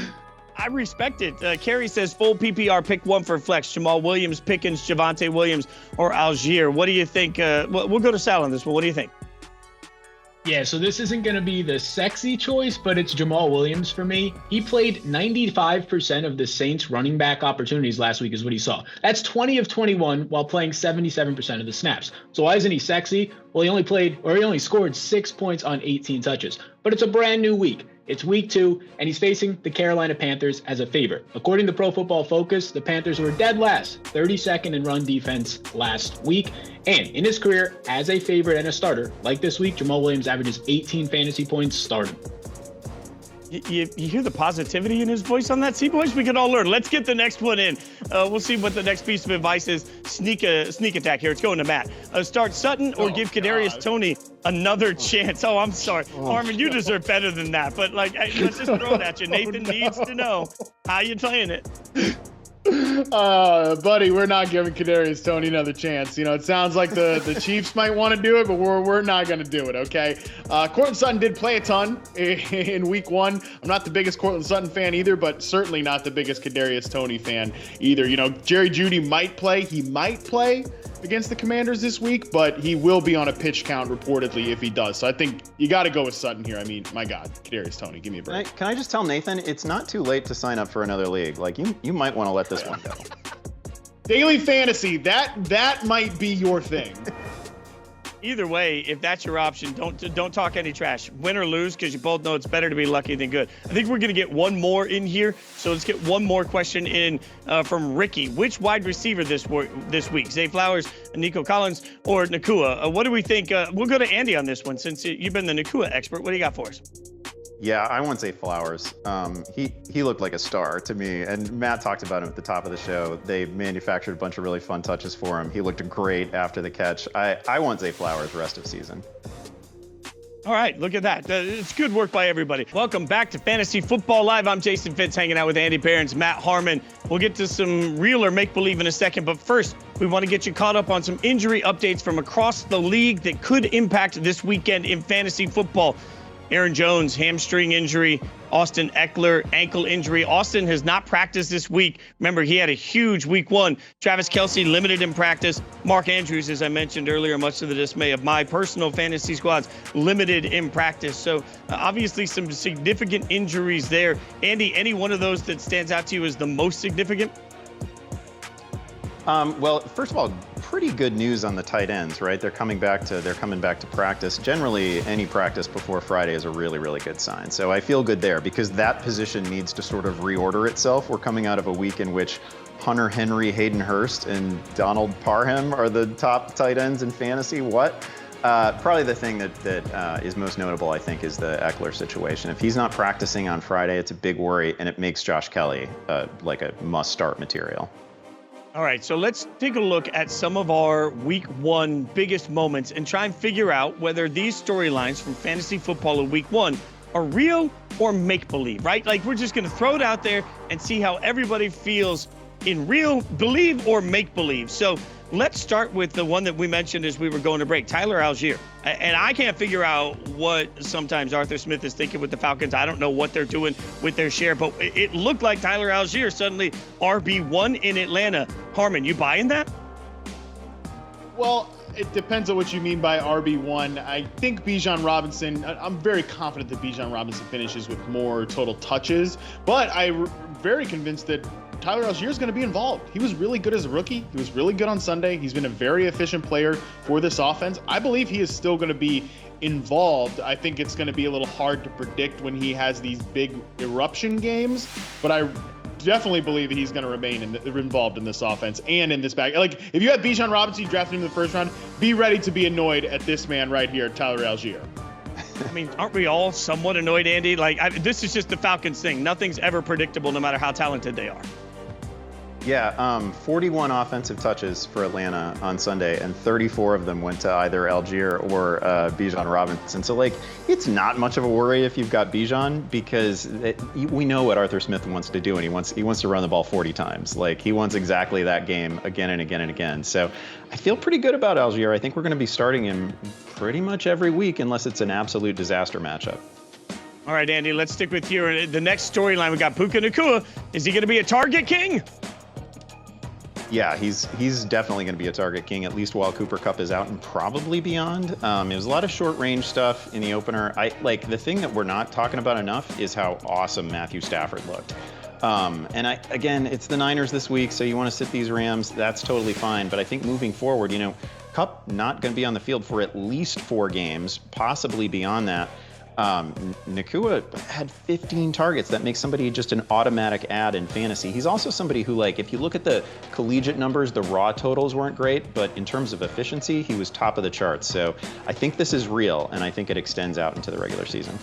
I respect it. Kerry says full PPR, pick 1 for flex. Jamal Williams, Pickens, Javonte Williams, or Algier. What do you think? We'll go to Sal on this one. What do you think? Yeah, so this isn't going to be the sexy choice, but it's Jamal Williams for me. He played 95% of the Saints running back opportunities last week is what he saw. That's 20 of 21 while playing 77% of the snaps. So why isn't he sexy? Well, he only scored 6 points on 18 touches. But it's a brand new week. It's week 2, and he's facing the Carolina Panthers as a favorite. According to Pro Football Focus, the Panthers were dead last, 32nd in run defense last week. And in his career as a favorite and a starter, like this week, Jamal Williams averages 18 fantasy points starting. You hear the positivity in his voice on that, C-Boys? We can all learn. Let's get the next one in. We'll see what the next piece of advice is. Sneak attack here. It's going to Matt. Start Sutton or give Kadarius Toney another chance. Oh, I'm sorry. Harmon, you deserve better than that. But, let's just throw it at you. Nathan needs to know how you playing it. Buddy, we're not giving Kadarius Toney another chance. It sounds like the Chiefs might want to do it, but we're not going to do it, okay? Courtland Sutton did play a ton in week 1. I'm not the biggest Courtland Sutton fan either, but certainly not the biggest Kadarius Toney fan either. Jerry Jeudy might play. He might play against the Commanders this week, but he will be on a pitch count reportedly if he does. So I think you got to go with Sutton here. I mean, my God, Kadarius Toney, give me a break. Can I just tell Nathan, it's not too late to sign up for another league. You might want to let this one go. Daily fantasy, that might be your thing. Either way, if that's your option, don't talk any trash. Win or lose, because you both know it's better to be lucky than good. I think we're going to get one more in here, so let's get one more question in from Ricky. Which wide receiver this week? Zay Flowers, Nico Collins, or Nakua? What do we think? We'll go to Andy on this one, since you've been the Nakua expert. What do you got for us? Yeah, I won't say Flowers. He looked like a star to me, and Matt talked about him at the top of the show. They manufactured a bunch of really fun touches for him. He looked great after the catch. I won't say Flowers rest of season. All right, look at that. It's good work by everybody. Welcome back to Fantasy Football Live. I'm Jason Fitz, hanging out with Andy Behrens, Matt Harmon. We'll get to some real or make-believe in a second, but first, we want to get you caught up on some injury updates from across the league that could impact this weekend in fantasy football. Aaron Jones, hamstring injury. Austin Eckler, ankle injury. Austin has not practiced this week. Remember, he had a huge week 1. Travis Kelce limited in practice. Mark Andrews, as I mentioned earlier, much to the dismay of my personal fantasy squads, limited in practice. So obviously some significant injuries there. Andy, any one of those that stands out to you as the most significant? Well, first of all, pretty good news on the tight ends, right? They're coming back to practice. Generally, any practice before Friday is a really, really good sign. So I feel good there because that position needs to sort of reorder itself. We're coming out of a week in which Hunter Henry, Hayden Hurst, and Donald Parham are the top tight ends in fantasy. Probably the thing that is most notable, I think, is the Eckler situation. If he's not practicing on Friday, it's a big worry, and it makes Josh Kelly like a must-start material. All right, so let's take a look at some of our week 1 biggest moments and try and figure out whether these storylines from fantasy football in week 1 are real or make-believe, right? We're just going to throw it out there and see how everybody feels in real believe or make-believe. So let's start with the one that we mentioned as we were going to break, Tyler Algier. And I can't figure out what sometimes Arthur Smith is thinking with the Falcons. I don't know what they're doing with their share, but it looked like Tyler Algier suddenly RB1 in Atlanta. Harmon, you buying that? Well, it depends on what you mean by RB1. I think Bijan Robinson, I'm very confident that Bijan Robinson finishes with more total touches, but I'm very convinced that Tyler Algier is going to be involved. He was really good as a rookie. He was really good on Sunday. He's been a very efficient player for this offense. I believe he is still going to be involved. I think it's going to be a little hard to predict when he has these big eruption games, but I definitely believe that he's going to remain involved in this offense and in this back. If you have Bijan Robinson, you drafted him in the first round, be ready to be annoyed at this man right here, Tyler Algier. I mean, aren't we all somewhat annoyed, Andy? This is just the Falcons thing. Nothing's ever predictable, no matter how talented they are. Yeah, 41 offensive touches for Atlanta on Sunday, and 34 of them went to either Algier or Bijan Robinson. So, it's not much of a worry if you've got Bijan because we know what Arthur Smith wants to do, and he wants to run the ball 40 times. He wants exactly that game again and again and again. So I feel pretty good about Algier. I think we're going to be starting him pretty much every week unless it's an absolute disaster matchup. All right, Andy, let's stick with you. The next storyline, we got Puka Nacua. Is he going to be a target king? Yeah, he's definitely going to be a target king, at least while Cooper Kupp is out and probably beyond. It was a lot of short range stuff in the opener. The thing that we're not talking about enough is how awesome Matthew Stafford looked. Again, it's the Niners this week, so you want to sit these Rams, that's totally fine. But I think moving forward, Kupp not going to be on the field for at least 4 games, possibly beyond that. Nakua had 15 targets. That makes somebody just an automatic add in fantasy. He's also somebody who, if you look at the collegiate numbers, the raw totals weren't great, but in terms of efficiency, he was top of the charts. So I think this is real, and I think it extends out into the regular season.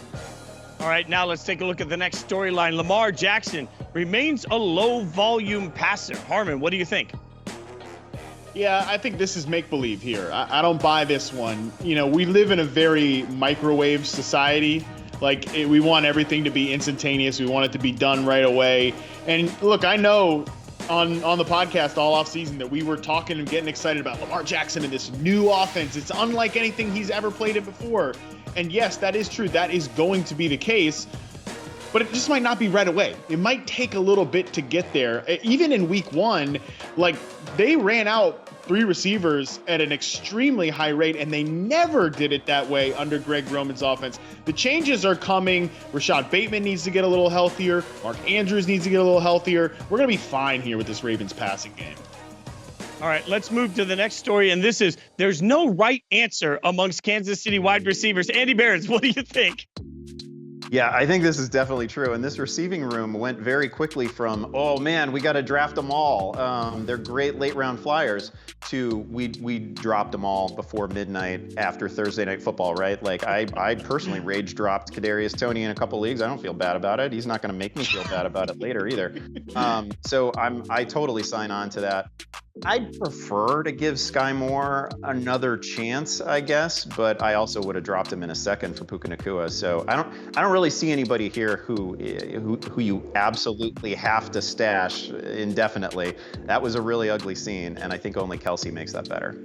All right, now let's take a look at the next storyline. Lamar Jackson remains a low-volume passer. Harmon, what do you think? Yeah, I think this is make-believe here. I don't buy this one. We live in a very microwave society. We want everything to be instantaneous. We want it to be done right away. And look, I know on the podcast all offseason that we were talking and getting excited about Lamar Jackson and this new offense. It's unlike anything he's ever played it before. And yes, that is true. That is going to be the case. But it just might not be right away. It might take a little bit to get there. Even in week 1, they ran out 3 receivers at an extremely high rate, and they never did it that way under Greg Roman's offense. The changes are coming. Rashad Bateman needs to get a little healthier. Mark Andrews needs to get a little healthier. We're going to be fine here with this Ravens passing game. All right, let's move to the next story, and this is there's no right answer amongst Kansas City wide receivers. Andy Behrens, what do you think? Yeah, I think this is definitely true. And this receiving room went very quickly from, oh man, we got to draft them all. They're great late round flyers, to we dropped them all before midnight after Thursday Night Football, right? I personally rage dropped Kadarius Toney in a couple leagues. I don't feel bad about it. He's not going to make me feel bad about it later either. So I totally sign on to that. I'd prefer to give Sky Moore another chance, I guess, but I also would have dropped him in a second for Puka Nacua. So I don't really see anybody here who you absolutely have to stash indefinitely. That was a really ugly scene, and I think only Kelsey makes that better.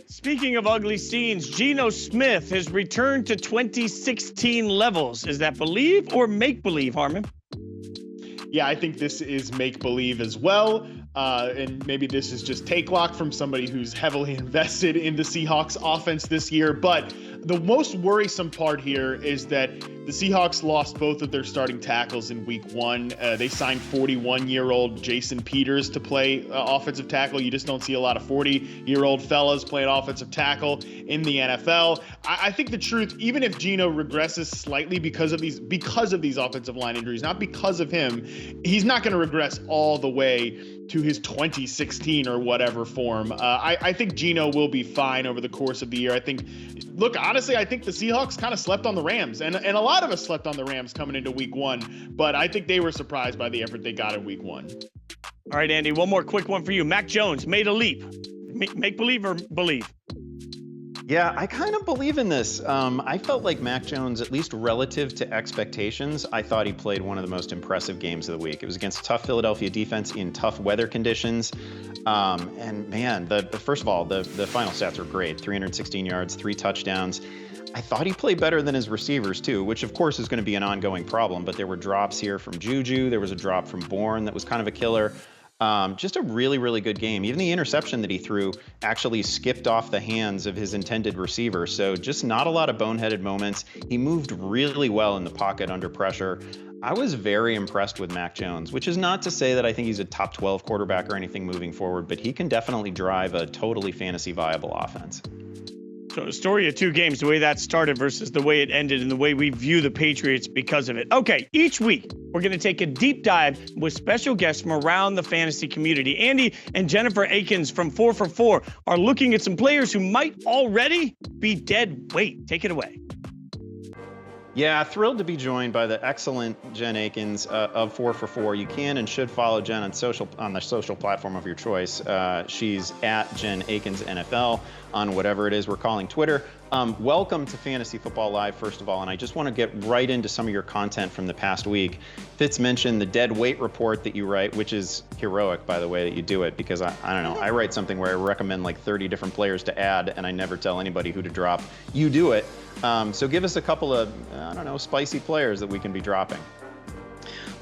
Speaking of ugly scenes, Geno Smith has returned to 2016 levels. Is that believe or make believe, Harmon? Yeah, I think this is make-believe as well. And maybe this is just take lock from somebody who's heavily invested in the Seahawks offense this year. But the most worrisome part here is that the Seahawks lost both of their starting tackles in week 1. They signed 41-year-old Jason Peters to play offensive tackle. You just don't see a lot of 40-year-old fellas playing offensive tackle in the NFL. I think the truth, even if Geno regresses slightly because of these offensive line injuries, not because of him, he's not going to regress all the way to his 2016 or whatever form. I think Geno will be fine over the course of the year. Honestly, I think the Seahawks kind of slept on the Rams, and a lot of us slept on the Rams coming into week 1, but I think they were surprised by the effort they got in week 1. All right, Andy, one more quick one for you. Mac Jones made a leap. Make believe or believe? Yeah, I kind of believe in this. I felt like Mac Jones, at least relative to expectations, I thought he played one of the most impressive games of the week. It was against a tough Philadelphia defense in tough weather conditions. And man, first of all, the final stats were great. 316 yards, 3 touchdowns. I thought he played better than his receivers too, which of course is going to be an ongoing problem, but there were drops here from Juju. There was a drop from Bourne that was kind of a killer. Just a really, really good game. Even the interception that he threw actually skipped off the hands of his intended receiver. So just not a lot of boneheaded moments. He moved really well in the pocket under pressure. I was very impressed with Mac Jones, which is not to say that I think he's a top 12 quarterback or anything moving forward, but he can definitely drive a totally fantasy viable offense. So a story of 2 games, the way that started versus the way it ended and the way we view the Patriots because of it. Okay, each week we're going to take a deep dive with special guests from around the fantasy community. Andy and Jennifer Akins from 4 for 4 are looking at some players who might already be dead weight. Take it away. Yeah, thrilled to be joined by the excellent Jen Akins of 4 for 4. You can and should follow Jen on the social platform of your choice. She's at Jen Akins NFL on whatever it is we're calling Twitter. Welcome to Fantasy Football Live, first of all, and I just want to get right into some of your content from the past week. Fitz mentioned the dead weight report that you write, which is heroic, by the way, that you do it, because I don't know, I write something where I recommend like 30 different players to add, and I never tell anybody who to drop. You do it. So give us a couple of, spicy players that we can be dropping.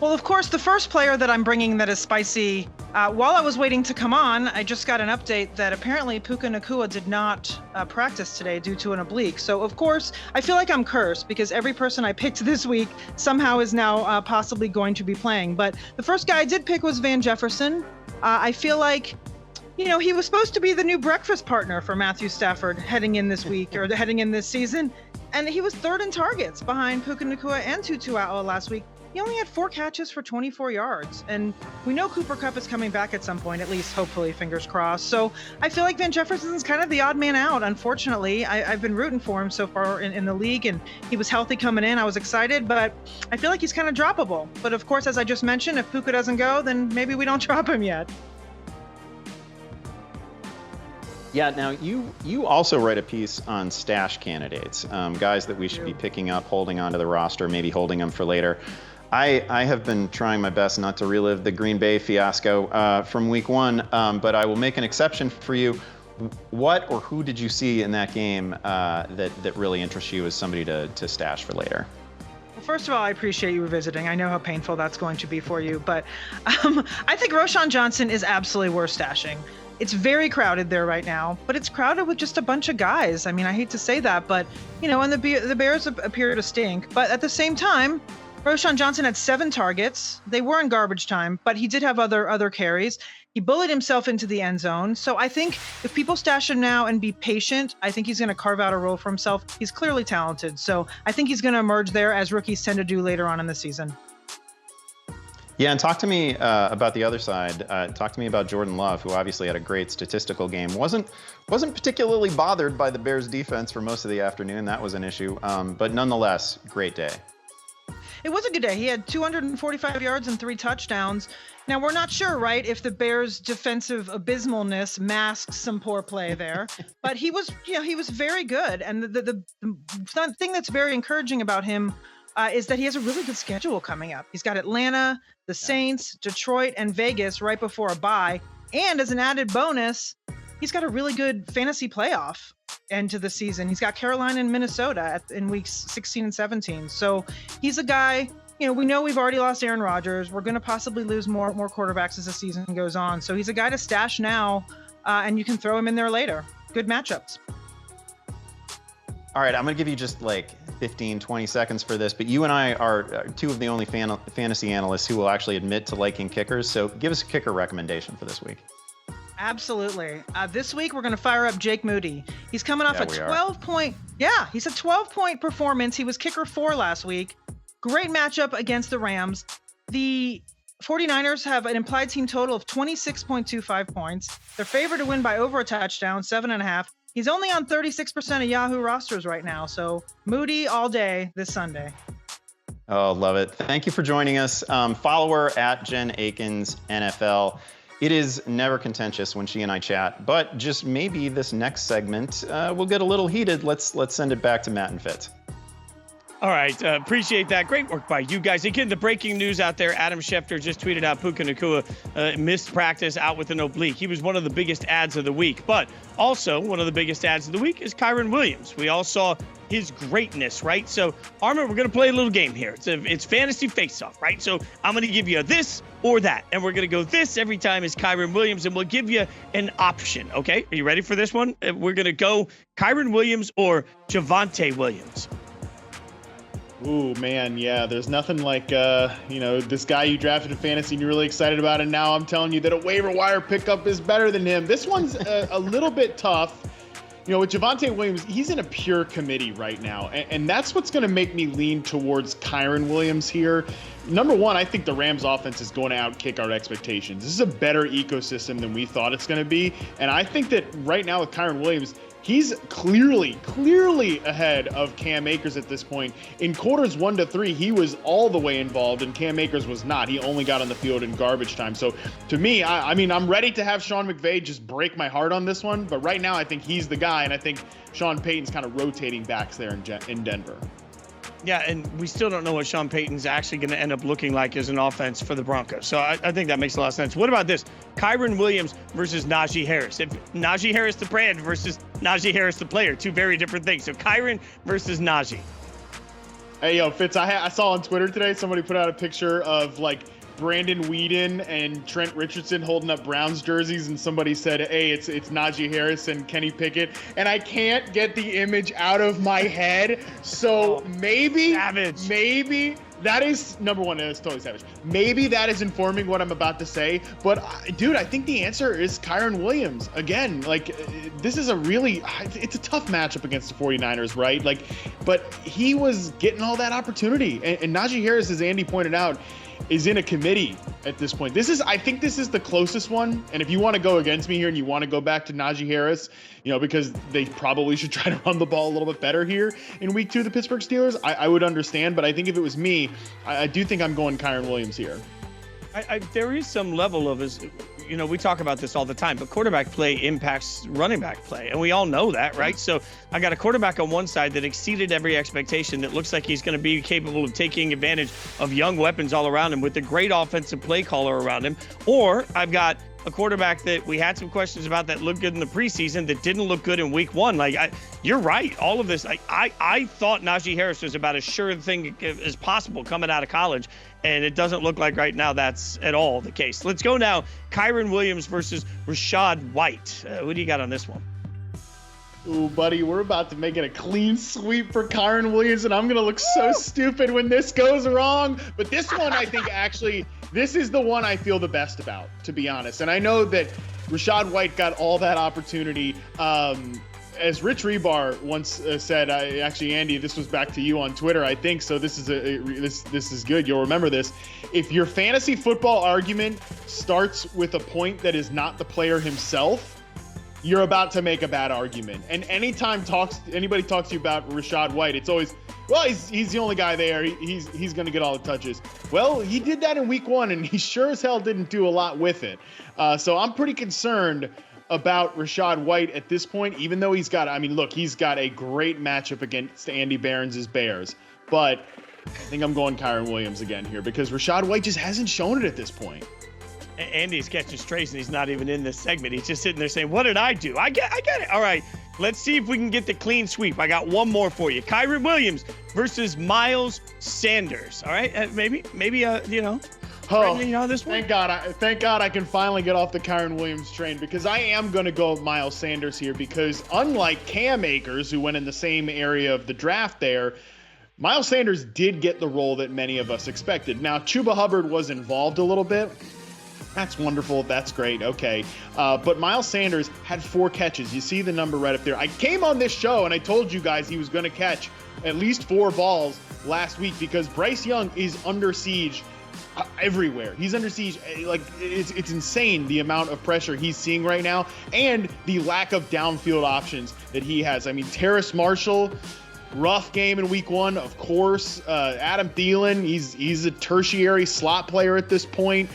Well, of course, the first player that I'm bringing that is spicy, while I was waiting to come on, I just got an update that apparently Puka Nacua did not practice today due to an oblique. So, of course, I feel like I'm cursed because every person I picked this week somehow is now possibly going to be playing. But the first guy I did pick was Van Jefferson. I feel like, he was supposed to be the new breakfast partner for Matthew Stafford heading in this week or heading in this season. And he was third in targets behind Puka Nacua and Tutu Atwell last week. He only had 4 catches for 24 yards. And we know Cooper Kupp is coming back at some point, at least hopefully, fingers crossed. So I feel like Van Jefferson's kind of the odd man out, unfortunately. I've been rooting for him so far in the league, and he was healthy coming in. I was excited, but I feel like he's kind of droppable. But of course, as I just mentioned, if Puka doesn't go, then maybe we don't drop him yet. Yeah, now you also write a piece on stash candidates, guys that we should be picking up, holding onto the roster, maybe holding them for later. I have been trying my best not to relive the Green Bay fiasco from week 1, but I will make an exception for you. What or who did you see in that game that really interests you as somebody to stash for later? Well, first of all, I appreciate you revisiting. I know how painful that's going to be for you, but I think Roschon Johnson is absolutely worth stashing. It's very crowded there right now, but it's crowded with just a bunch of guys. I mean, I hate to say that, but, and the Bears appear to stink. But at the same time, Roschon Johnson had 7 targets. They were in garbage time, but he did have other carries. He bullied himself into the end zone. So I think if people stash him now and be patient, I think he's going to carve out a role for himself. He's clearly talented. So I think he's going to emerge there as rookies tend to do later on in the season. Yeah, and talk to me about the other side. Talk to me about Jordan Love, who obviously had a great statistical game. Wasn't particularly bothered by the Bears defense for most of the afternoon. That was an issue. But nonetheless, great day. It was a good day. He had 245 yards and 3 touchdowns. Now, we're not sure, right, if the Bears' defensive abysmalness masks some poor play there. But he was very good. And the thing that's very encouraging about him is that he has a really good schedule coming up. He's got Atlanta, the Saints, Detroit, and Vegas right before a bye. And as an added bonus, he's got a really good fantasy playoff end to the season. He's got Carolina and Minnesota in weeks 16 and 17. So he's a guy, we know we've already lost Aaron Rodgers. We're going to possibly lose more quarterbacks as the season goes on. So he's a guy to stash now, and you can throw him in there later. Good matchups. All right, I'm going to give you just like 15, 20 seconds for this, but you and I are 2 of the only fantasy analysts who will actually admit to liking kickers. So give us a kicker recommendation for this week. Absolutely. This week, we're going to fire up Jake Moody. He's coming off a 12-point. Yeah, he's a 12-point performance. He was kicker 4 last week. Great matchup against the Rams. The 49ers have an implied team total of 26.25 points. They're favored to win by over a touchdown, 7.5. He's only on 36% of Yahoo rosters right now. So Moody all day this Sunday. Oh, love it. Thank you for joining us. Follow her at Jen Akins NFL. It is never contentious when she and I chat, but just maybe this next segment will get a little heated. Let's send it back to Matt and Fitz. All right, appreciate that. Great work by you guys. Again, the breaking news out there, Adam Schefter just tweeted out Puka Nacua missed practice out with an oblique. He was one of the biggest ads of the week, but also one of the biggest ads of the week is Kyren Williams. We all saw his greatness, right? So, Armin, we're going to play a little game here. It's fantasy face-off, right? So I'm going to give you this or that, and we're going to go this every time is Kyren Williams, and we'll give you an option, okay? Are you ready for this one? We're going to go Kyren Williams or Javonte Williams. Ooh, man, yeah, there's nothing like, this guy you drafted in fantasy and you're really excited about, and now I'm telling you that a waiver wire pickup is better than him. This one's a little bit tough. With Javonte Williams, he's in a pure committee right now, and that's what's going to make me lean towards Kyren Williams here. Number one, I think the Rams offense is going to outkick our expectations. This is a better ecosystem than we thought it's going to be, and I think that right now with Kyren Williams, he's clearly ahead of Cam Akers at this point. In quarters 1 to 3, he was all the way involved, and Cam Akers was not. He only got on the field in garbage time. So to me, I mean, I'm ready to have Sean McVay just break my heart on this one. But right now, I think he's the guy, and I think Sean Payton's kind of rotating backs there in Denver. Yeah, and we still don't know what Sean Payton's actually going to end up looking like as an offense for the Broncos. So I think that makes a lot of sense. What about this? Kyren Williams versus Najee Harris. If Najee Harris the brand versus Najee Harris the player, 2 very different things. So Kyren versus Najee. Hey, yo, Fitz, I saw on Twitter today somebody put out a picture of like Brandon Weeden and Trent Richardson holding up Browns jerseys, and somebody said, hey, it's Najee Harris and Kenny Pickett, and I can't get the image out of my head. So maybe that is number one. That's totally savage. Maybe that is informing what I'm about to say. But dude, I think the answer is Kyren Williams. Again, like this is it's a tough matchup against the 49ers, right? Like, but he was getting all that opportunity. And Najee Harris, as Andy pointed out, is in a committee at this point. I think this is the closest one. And if you want to go against me here and you want to go back to Najee Harris, because they probably should try to run the ball a little bit better here in week 2 of the Pittsburgh Steelers, I would understand. But I think if it was me, I do think I'm going Kyren Williams here. There is some level of we talk about this all the time, but quarterback play impacts running back play. And we all know that, right? So I got a quarterback on one side that exceeded every expectation, that looks like he's going to be capable of taking advantage of young weapons all around him with a great offensive play caller around him. Or I've got a quarterback that we had some questions about that looked good in the preseason that didn't look good in week 1. You're right. All of this, I thought Najee Harris was about as sure thing as possible coming out of college, and it doesn't look like right now that's at all the case. Let's go now. Kyren Williams versus Rachaad White. Who do you got on this one? Ooh, buddy, we're about to make it a clean sweep for Kyren Williams, and I'm going to look so stupid when this goes wrong. But this one, I think, actually, this is the one I feel the best about, to be honest. And I know that Rachaad White got all that opportunity. As Rich Rebar once said, actually, Andy, this was back to you on Twitter, I think. So this is good. You'll remember this. If your fantasy football argument starts with a point that is not the player himself, you're about to make a bad argument. And anytime anybody talks to you about Rachaad White, it's always, well, he's the only guy there. He's going to get all the touches. Well, he did that in week 1, and he sure as hell didn't do a lot with it. So I'm pretty concerned about Rachaad White at this point, even though he's got a great matchup against Andy Behrens' Bears. But I think I'm going Kyren Williams again here because Rachaad White just hasn't shown it at this point. Andy's catching strays, and he's not even in this segment. He's just sitting there saying, what did I do? I get it. All right, let's see if we can get the clean sweep. I got one more for you. Kyren Williams versus Miles Sanders. All right, maybe this one. Thank God I can finally get off the Kyren Williams train, because I am going to go with Miles Sanders here, because unlike Cam Akers, who went in the same area of the draft there, Miles Sanders did get the role that many of us expected. Now, Chuba Hubbard was involved a little bit. That's wonderful. That's great. Okay. But Miles Sanders had 4 catches. You see the number right up there. I came on this show and I told you guys he was going to catch at least 4 balls last week, because Bryce Young is under siege everywhere. He's under siege. Like, it's insane the amount of pressure he's seeing right now, and the lack of downfield options that he has. I mean, Terrace Marshall, rough game in week 1, of course. Adam Thielen, he's a tertiary slot player at this point.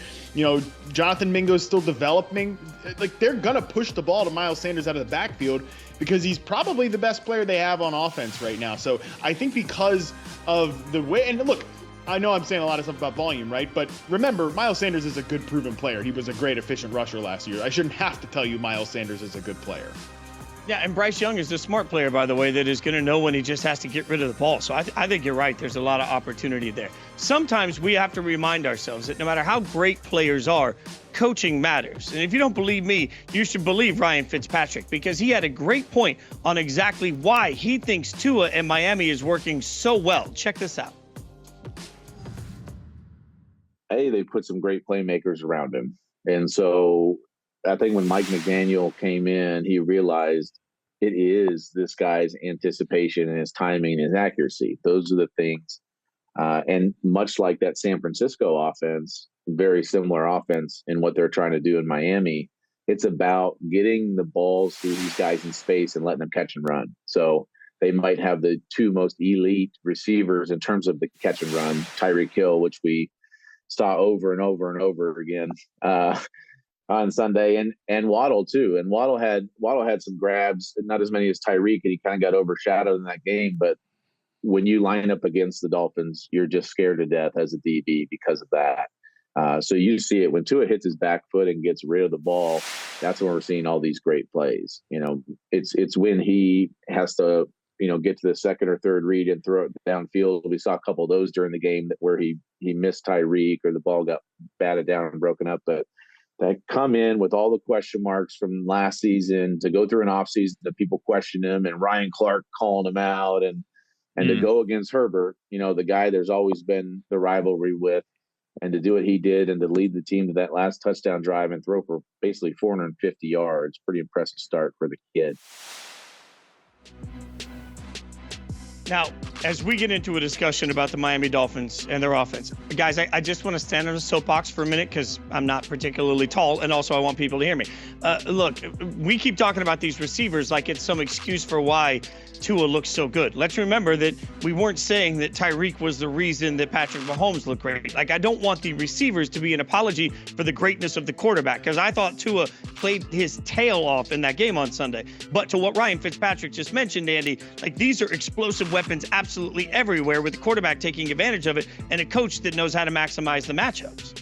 Jonathan Mingo's still developing. Like, they're going to push the ball to Miles Sanders out of the backfield because he's probably the best player they have on offense right now. So I think because of the way, and look, I know I'm saying a lot of stuff about volume, right? But remember, Miles Sanders is a good proven player. He was a great efficient rusher last year. I shouldn't have to tell you Miles Sanders is a good player. Yeah, and Bryce Young is a smart player, by the way, that is going to know when he just has to get rid of the ball. So I think you're right. There's a lot of opportunity there. Sometimes we have to remind ourselves that no matter how great players are, coaching matters. And if you don't believe me, you should believe Ryan Fitzpatrick, because he had a great point on exactly why he thinks Tua and Miami is working so well. Check this out. They put some great playmakers around him. And so I think when Mike McDaniel came in, he realized it is this guy's anticipation and his timing and his accuracy. Those are the things. And much like that San Francisco offense, very similar offense in what they're trying to do in Miami, it's about getting the balls to these guys in space and letting them catch and run. So they might have the 2 most elite receivers in terms of the catch and run, Tyreek Hill, which we saw over and over and over again on Sunday, and Waddle too. And Waddle had some grabs, not as many as Tyreek, and he kind of got overshadowed in that game. But when you line up against the Dolphins, you're just scared to death as a DB because of that. So you see it when Tua hits his back foot and gets rid of the ball. That's when we're seeing all these great plays. It's when he has to get to the second or third read and throw it downfield. We saw a couple of those during the game where he missed Tyreek or the ball got batted down and broken up. But that come in with all the question marks from last season, to go through an offseason that people question him and Ryan Clark calling him out, and to go against Herbert, the guy there's always been the rivalry with, and to do what he did and to lead the team to that last touchdown drive and throw for basically 450 yards. Pretty impressive start for the kid. Now, as we get into a discussion about the Miami Dolphins and their offense, guys, I just want to stand on a soapbox for a minute because I'm not particularly tall, and also I want people to hear me. Look, we keep talking about these receivers like it's some excuse for why Tua looks so good. Let's remember that we weren't saying that Tyreek was the reason that Patrick Mahomes looked great. Like, I don't want the receivers to be an apology for the greatness of the quarterback, because I thought Tua played his tail off in that game on Sunday. But to what Ryan Fitzpatrick just mentioned, Andy, like, these are explosive weapons absolutely everywhere, with the quarterback taking advantage of it and a coach that knows how to maximize the matchups.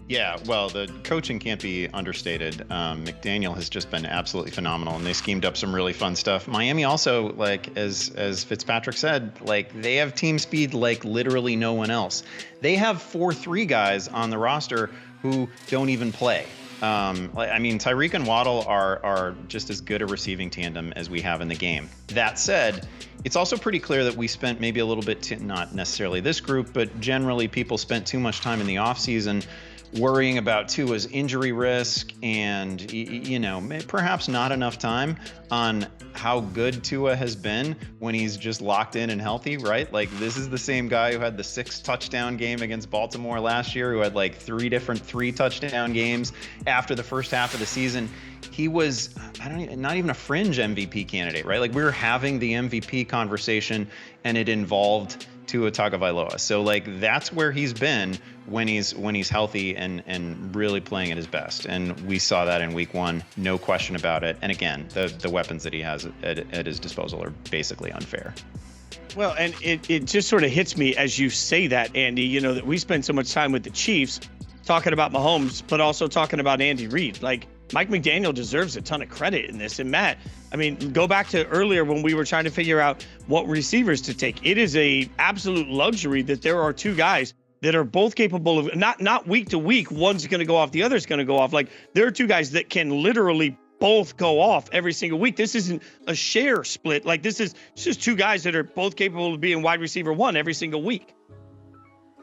Yeah, well, the coaching can't be understated. McDaniel has just been absolutely phenomenal, and they schemed up some really fun stuff. Miami also, like, as Fitzpatrick said, like, they have team speed like literally no one else. They have 4-3 guys on the roster who don't even play. Tyreek and Waddle are just as good a receiving tandem as we have in the game. That said, it's also pretty clear that we spent maybe a little bit, not necessarily this group, but generally people spent too much time in the offseason worrying about Tua's injury risk and, perhaps not enough time on how good Tua has been when he's just locked in and healthy, right? Like, this is the same guy who had the 6-touchdown game against Baltimore last year, who had like 3 3-touchdown games after the first half of the season. He was, not even a fringe MVP candidate, right? Like, we were having the MVP conversation and it involved Tua Tagovailoa. So, like, that's where he's been when he's healthy and really playing at his best. And we saw that in week 1, no question about it. And again, the weapons that he has at his disposal are basically unfair. Well, and it just sort of hits me as you say that, Andy, that we spend so much time with the Chiefs talking about Mahomes, but also talking about Andy Reid. Like, Mike McDaniel deserves a ton of credit in this. And Matt, go back to earlier when we were trying to figure out what receivers to take. It is a absolute luxury that there are 2 guys that are both capable of not week to week. One's going to go off, the other's going to go off. Like, there are 2 guys that can literally both go off every single week. This isn't a share split. Like, it's just 2 guys that are both capable of being wide receiver 1 every single week.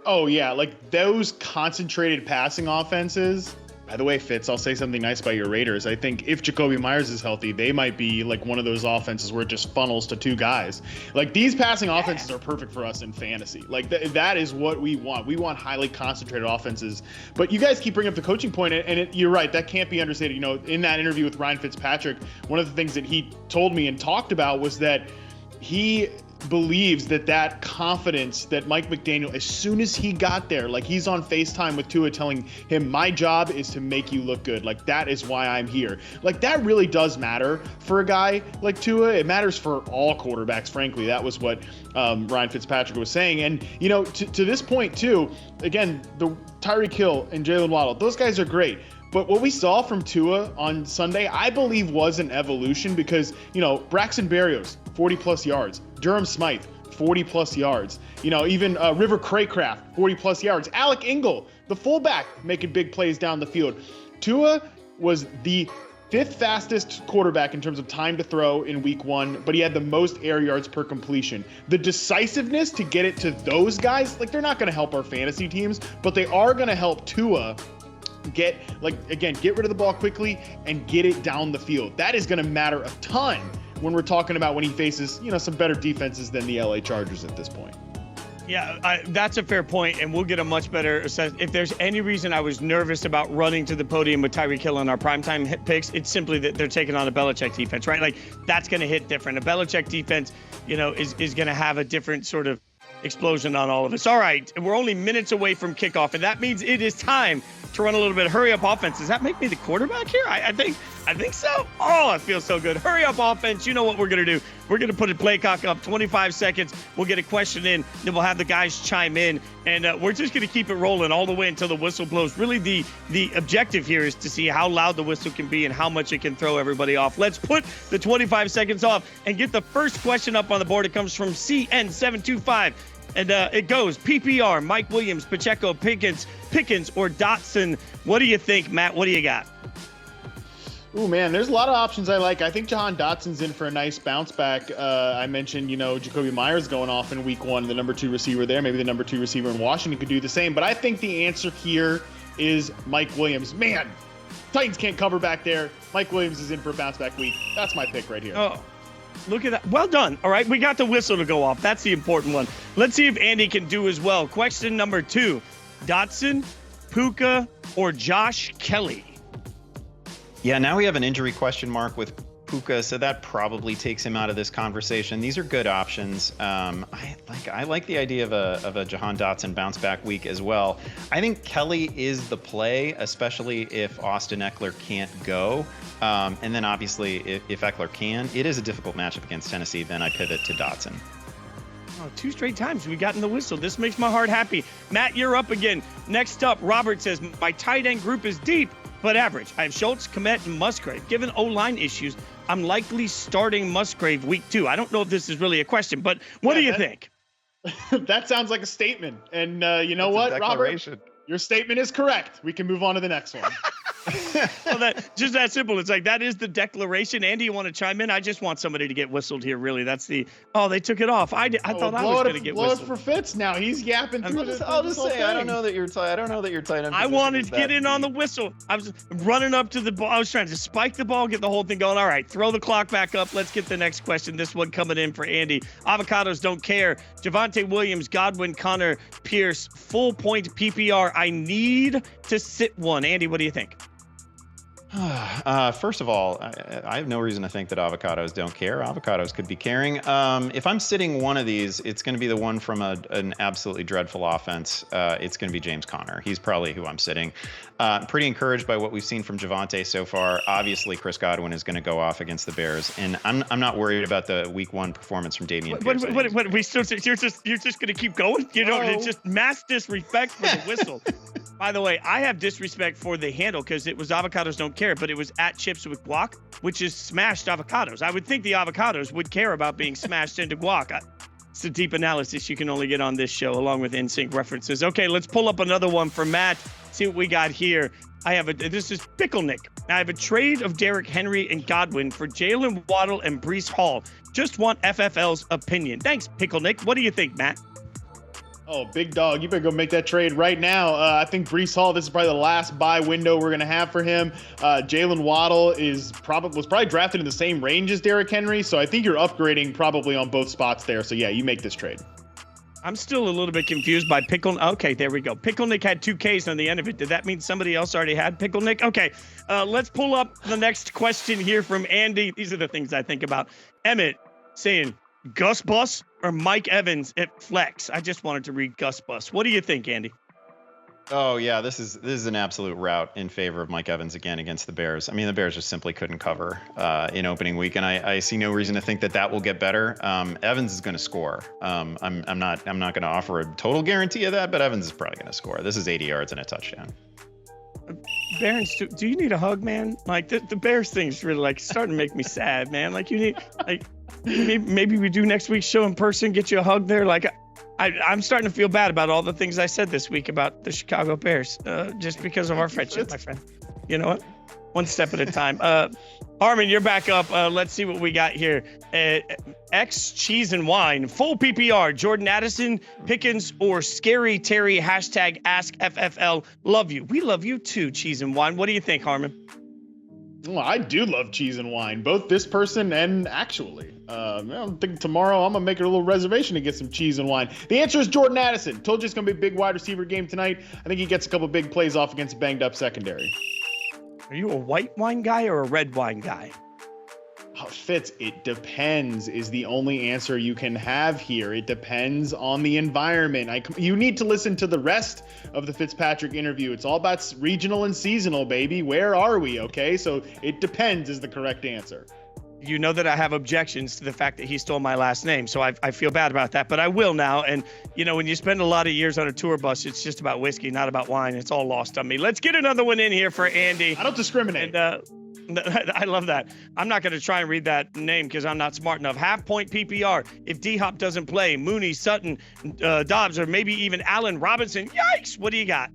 Oh yeah, like those concentrated passing offenses. By the way, Fitz, I'll say something nice about your Raiders. I think if Jacoby Myers is healthy, they might be like one of those offenses where it just funnels to 2 guys. Like, these passing offenses are perfect for us in fantasy. Like, that is what we want. We want highly concentrated offenses. But you guys keep bringing up the coaching point, and you're right, that can't be understated. In that interview with Ryan Fitzpatrick, one of the things that he told me and talked about was that he believes that confidence that Mike McDaniel, as soon as he got there, like, he's on FaceTime with Tua telling him, my job is to make you look good. Like, that is why I'm here. Like, that really does matter for a guy like Tua. It matters for all quarterbacks, frankly. That was what Ryan Fitzpatrick was saying. And, to this point too, again, the Tyreek Hill and Jalen Waddle, those guys are great. But what we saw from Tua on Sunday, I believe, was an evolution because, Braxton Berrios, 40-plus yards. Durham Smythe, 40-plus yards. Even River Craycraft, 40-plus yards. Alec Ingle, the fullback, making big plays down the field. Tua was the 5th fastest quarterback in terms of time to throw in week 1, but he had the most air yards per completion. The decisiveness to get it to those guys, like, they're not going to help our fantasy teams, but they are going to help Tua get rid of the ball quickly and get it down the field. That is going to matter a ton when we're talking about when he faces, some better defenses than the LA Chargers at this point. Yeah, that's a fair point, and we'll get a much better sense. If there's any reason I was nervous about running to the podium with Tyreek Hill in our primetime picks, it's simply that they're taking on a Belichick defense, right? Like, that's going to hit different. A Belichick defense, is going to have a different sort of explosion on all of us. All right, we're only minutes away from kickoff, and that means it is time to run a little bit of hurry up offense. Does that make me the quarterback here? I I think so. Oh, it feels so good. Hurry up, offense. You know what we're going to do. We're going to put a play clock up, 25 seconds. We'll get a question in, then we'll have the guys chime in, and we're just going to keep it rolling all the way until the whistle blows. Really, the objective here is to see how loud the whistle can be and how much it can throw everybody off. Let's put the 25 seconds off and get the first question up on the board. It comes from CN725. And it goes PPR, Mike Williams, Pacheco, Pickens, or Dotson. What do you think, Matt? What do you got? Oh man, there's a lot of options I like. I think Jahan Dotson's in for a nice bounce back. I mentioned, Jacoby Myers going off in week 1, the number 2 receiver there. Maybe the number 2 receiver in Washington could do the same. But I think the answer here is Mike Williams. Man, Titans can't cover back there. Mike Williams is in for a bounce back week. That's my pick right here. Oh. Look at that. Well done. All right. We got the whistle to go off. That's the important one. Let's see if Andy can do as well. Question number 2. Dotson, Puka, or Josh Kelly? Yeah, now we have an injury question mark with Puka, so that probably takes him out of this conversation. These are good options. I like the idea of a Jahan Dotson bounce back week as well. I think Kelly is the play, especially if Austin Eckler can't go. And then obviously if Eckler can, it is a difficult matchup against Tennessee. Then I pivot to Dotson. Oh, 2 straight times we got in the whistle. This makes my heart happy. Matt, you're up again. Next up, Robert says, my tight end group is deep, but average. I have Schultz, Kmet, and Musgrave. Given O-line issues, I'm likely starting Musgrave week 2. I don't know if this is really a question, but what do you think? That sounds like a statement. And you know what, Robert? Your statement is correct. We can move on to the next one. Well, just that simple. It's like, that is the declaration. Andy, you want to chime in? I just want somebody to get whistled here, really. That's they took it off. I thought I was going to get whistled. Blow it for Fitz now. He's yapping through this. I'll just say, I don't know that you're tight end. I wanted to get in on the whistle. I was running up to the ball. I was trying to spike the ball, get the whole thing going. All right, throw the clock back up. Let's get the next question. This one coming in for Andy. Avocados don't care. Javonte Williams, Godwin, Connor, Pierce, full point PPR. I need to sit one. Andy, what do you think? First of all, I have no reason to think that avocados don't care. Avocados could be caring. If I'm sitting one of these, it's going to be the one from an absolutely dreadful offense. It's going to be James Conner. He's probably who I'm sitting. Pretty encouraged by what we've seen from Javonte so far. Obviously, Chris Godwin is going to go off against the Bears, and I'm not worried about the Week 1 performance from Dameon Pierce. What we still? You're just going to keep going? It's just mass disrespect for the whistle. By the way, I have disrespect for the handle because it was avocados don't care, but it was at Chips with Guac, which is smashed avocados. I would think the avocados would care about being smashed into guac. It's a deep analysis you can only get on this show, along with in-sync references. Okay, let's pull up another one for Matt. See what we got here. This is Pickle Nick. I have a trade of Derrick Henry and Godwin for Jalen Waddle and Breece Hall. Just want FFL's opinion. Thanks, Pickle Nick. What do you think, Matt? Oh, big dog. You better go make that trade right now. I think Breece Hall, this is probably the last buy window we're going to have for him. Jalen Waddle was probably drafted in the same range as Derrick Henry, so I think you're upgrading probably on both spots there. So, yeah, you make this trade. I'm still a little bit confused by Pickle. Okay, there we go. Pickle Nick had 2 Ks on the end of it. Did that mean somebody else already had Pickle Nick? Okay, let's pull up the next question here from Andy. These are the things I think about. Emmett saying, Gus Bus or Mike Evans at flex? I just wanted to read Gus Bus. What do you think, Andy? Oh yeah, this is an absolute rout in favor of Mike Evans again against the Bears. I mean, the Bears just simply couldn't cover in opening week, and I see no reason to think that will get better. Evans is going to score. I'm not going to offer a total guarantee of that, but Evans is probably going to score. This is 80 yards and a touchdown. Barons, do you need a hug, man? Like the Bears thing's really starting to make me sad, man. Like you need maybe we do next week's show in person, get you a hug there. Like I'm starting to feel bad about all the things I said this week about the Chicago Bears, just because of our friendship, my friend. You know what? One step at a time. Harmon, you're back up. Let's see what we got here. X Cheese and Wine, full PPR, Jordan Addison, Pickens, or Scary Terry, hashtag AskFFL. Love you. We love you too, Cheese and Wine. What do you think, Harmon? Well, I do love cheese and wine, both this person and actually. I think tomorrow I'm going to make a little reservation to get some cheese and wine. The answer is Jordan Addison. Told you it's going to be a big wide receiver game tonight. I think he gets a couple big plays off against a banged up secondary. Are you a white wine guy or a red wine guy? Fitz, it depends is the only answer you can have here. It depends on the environment. You need to listen to the rest of the Fitzpatrick interview. It's all about regional and seasonal, baby. Where are we? Okay, so it depends is the correct answer. You know that I have objections to the fact that he stole my last name, so I feel bad about that, but I will now. And, you know, when you spend a lot of years on a tour bus, it's just about whiskey, not about wine. It's all lost on me. Let's get another one in here for Andy. I don't discriminate. And, I love that. I'm not going to try and read that name because I'm not smart enough. Half point PPR. If D-Hop doesn't play, Mooney, Sutton, Dobbs, or maybe even Allen Robinson. Yikes! What do you got?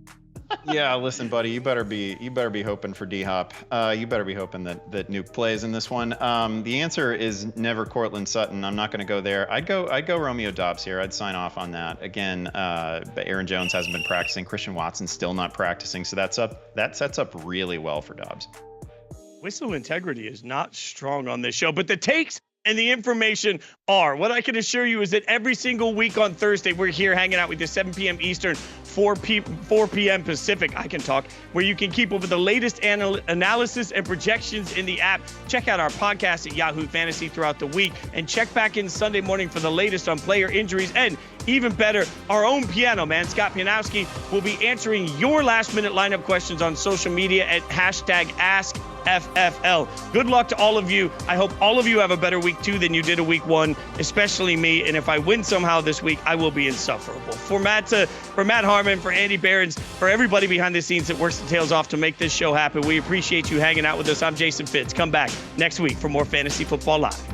Yeah, listen, buddy, you better be hoping for D-Hop. You better be hoping that Nuke plays in this one. The answer is never Cortland Sutton. I'm not going to go there. I'd go Romeo Dobbs here. I'd sign off on that. Again, Aaron Jones hasn't been practicing. Christian Watson's still not practicing, so that sets up really well for Dobbs. Whistle integrity is not strong on this show, but the takes and the information are. What I can assure you is that every single week on Thursday, we're here hanging out with you 7 p.m. Eastern, 4 p.m. Pacific, I can talk, where you can keep up with the latest analysis and projections in the app. Check out our podcast at Yahoo Fantasy throughout the week, and check back in Sunday morning for the latest on player injuries. And even better, our own piano man, Scott Pianowski, will be answering your last-minute lineup questions on social media at #AskFFL. Good luck to all of you. I hope all of you have a better week 2 than you did a week 1, especially me. And if I win somehow this week, I will be insufferable. For Matt Harmon, for Andy Behrens, for everybody behind the scenes that works the tails off to make this show happen, we appreciate you hanging out with us. I'm Jason Fitz. Come back next week for more Fantasy Football Live.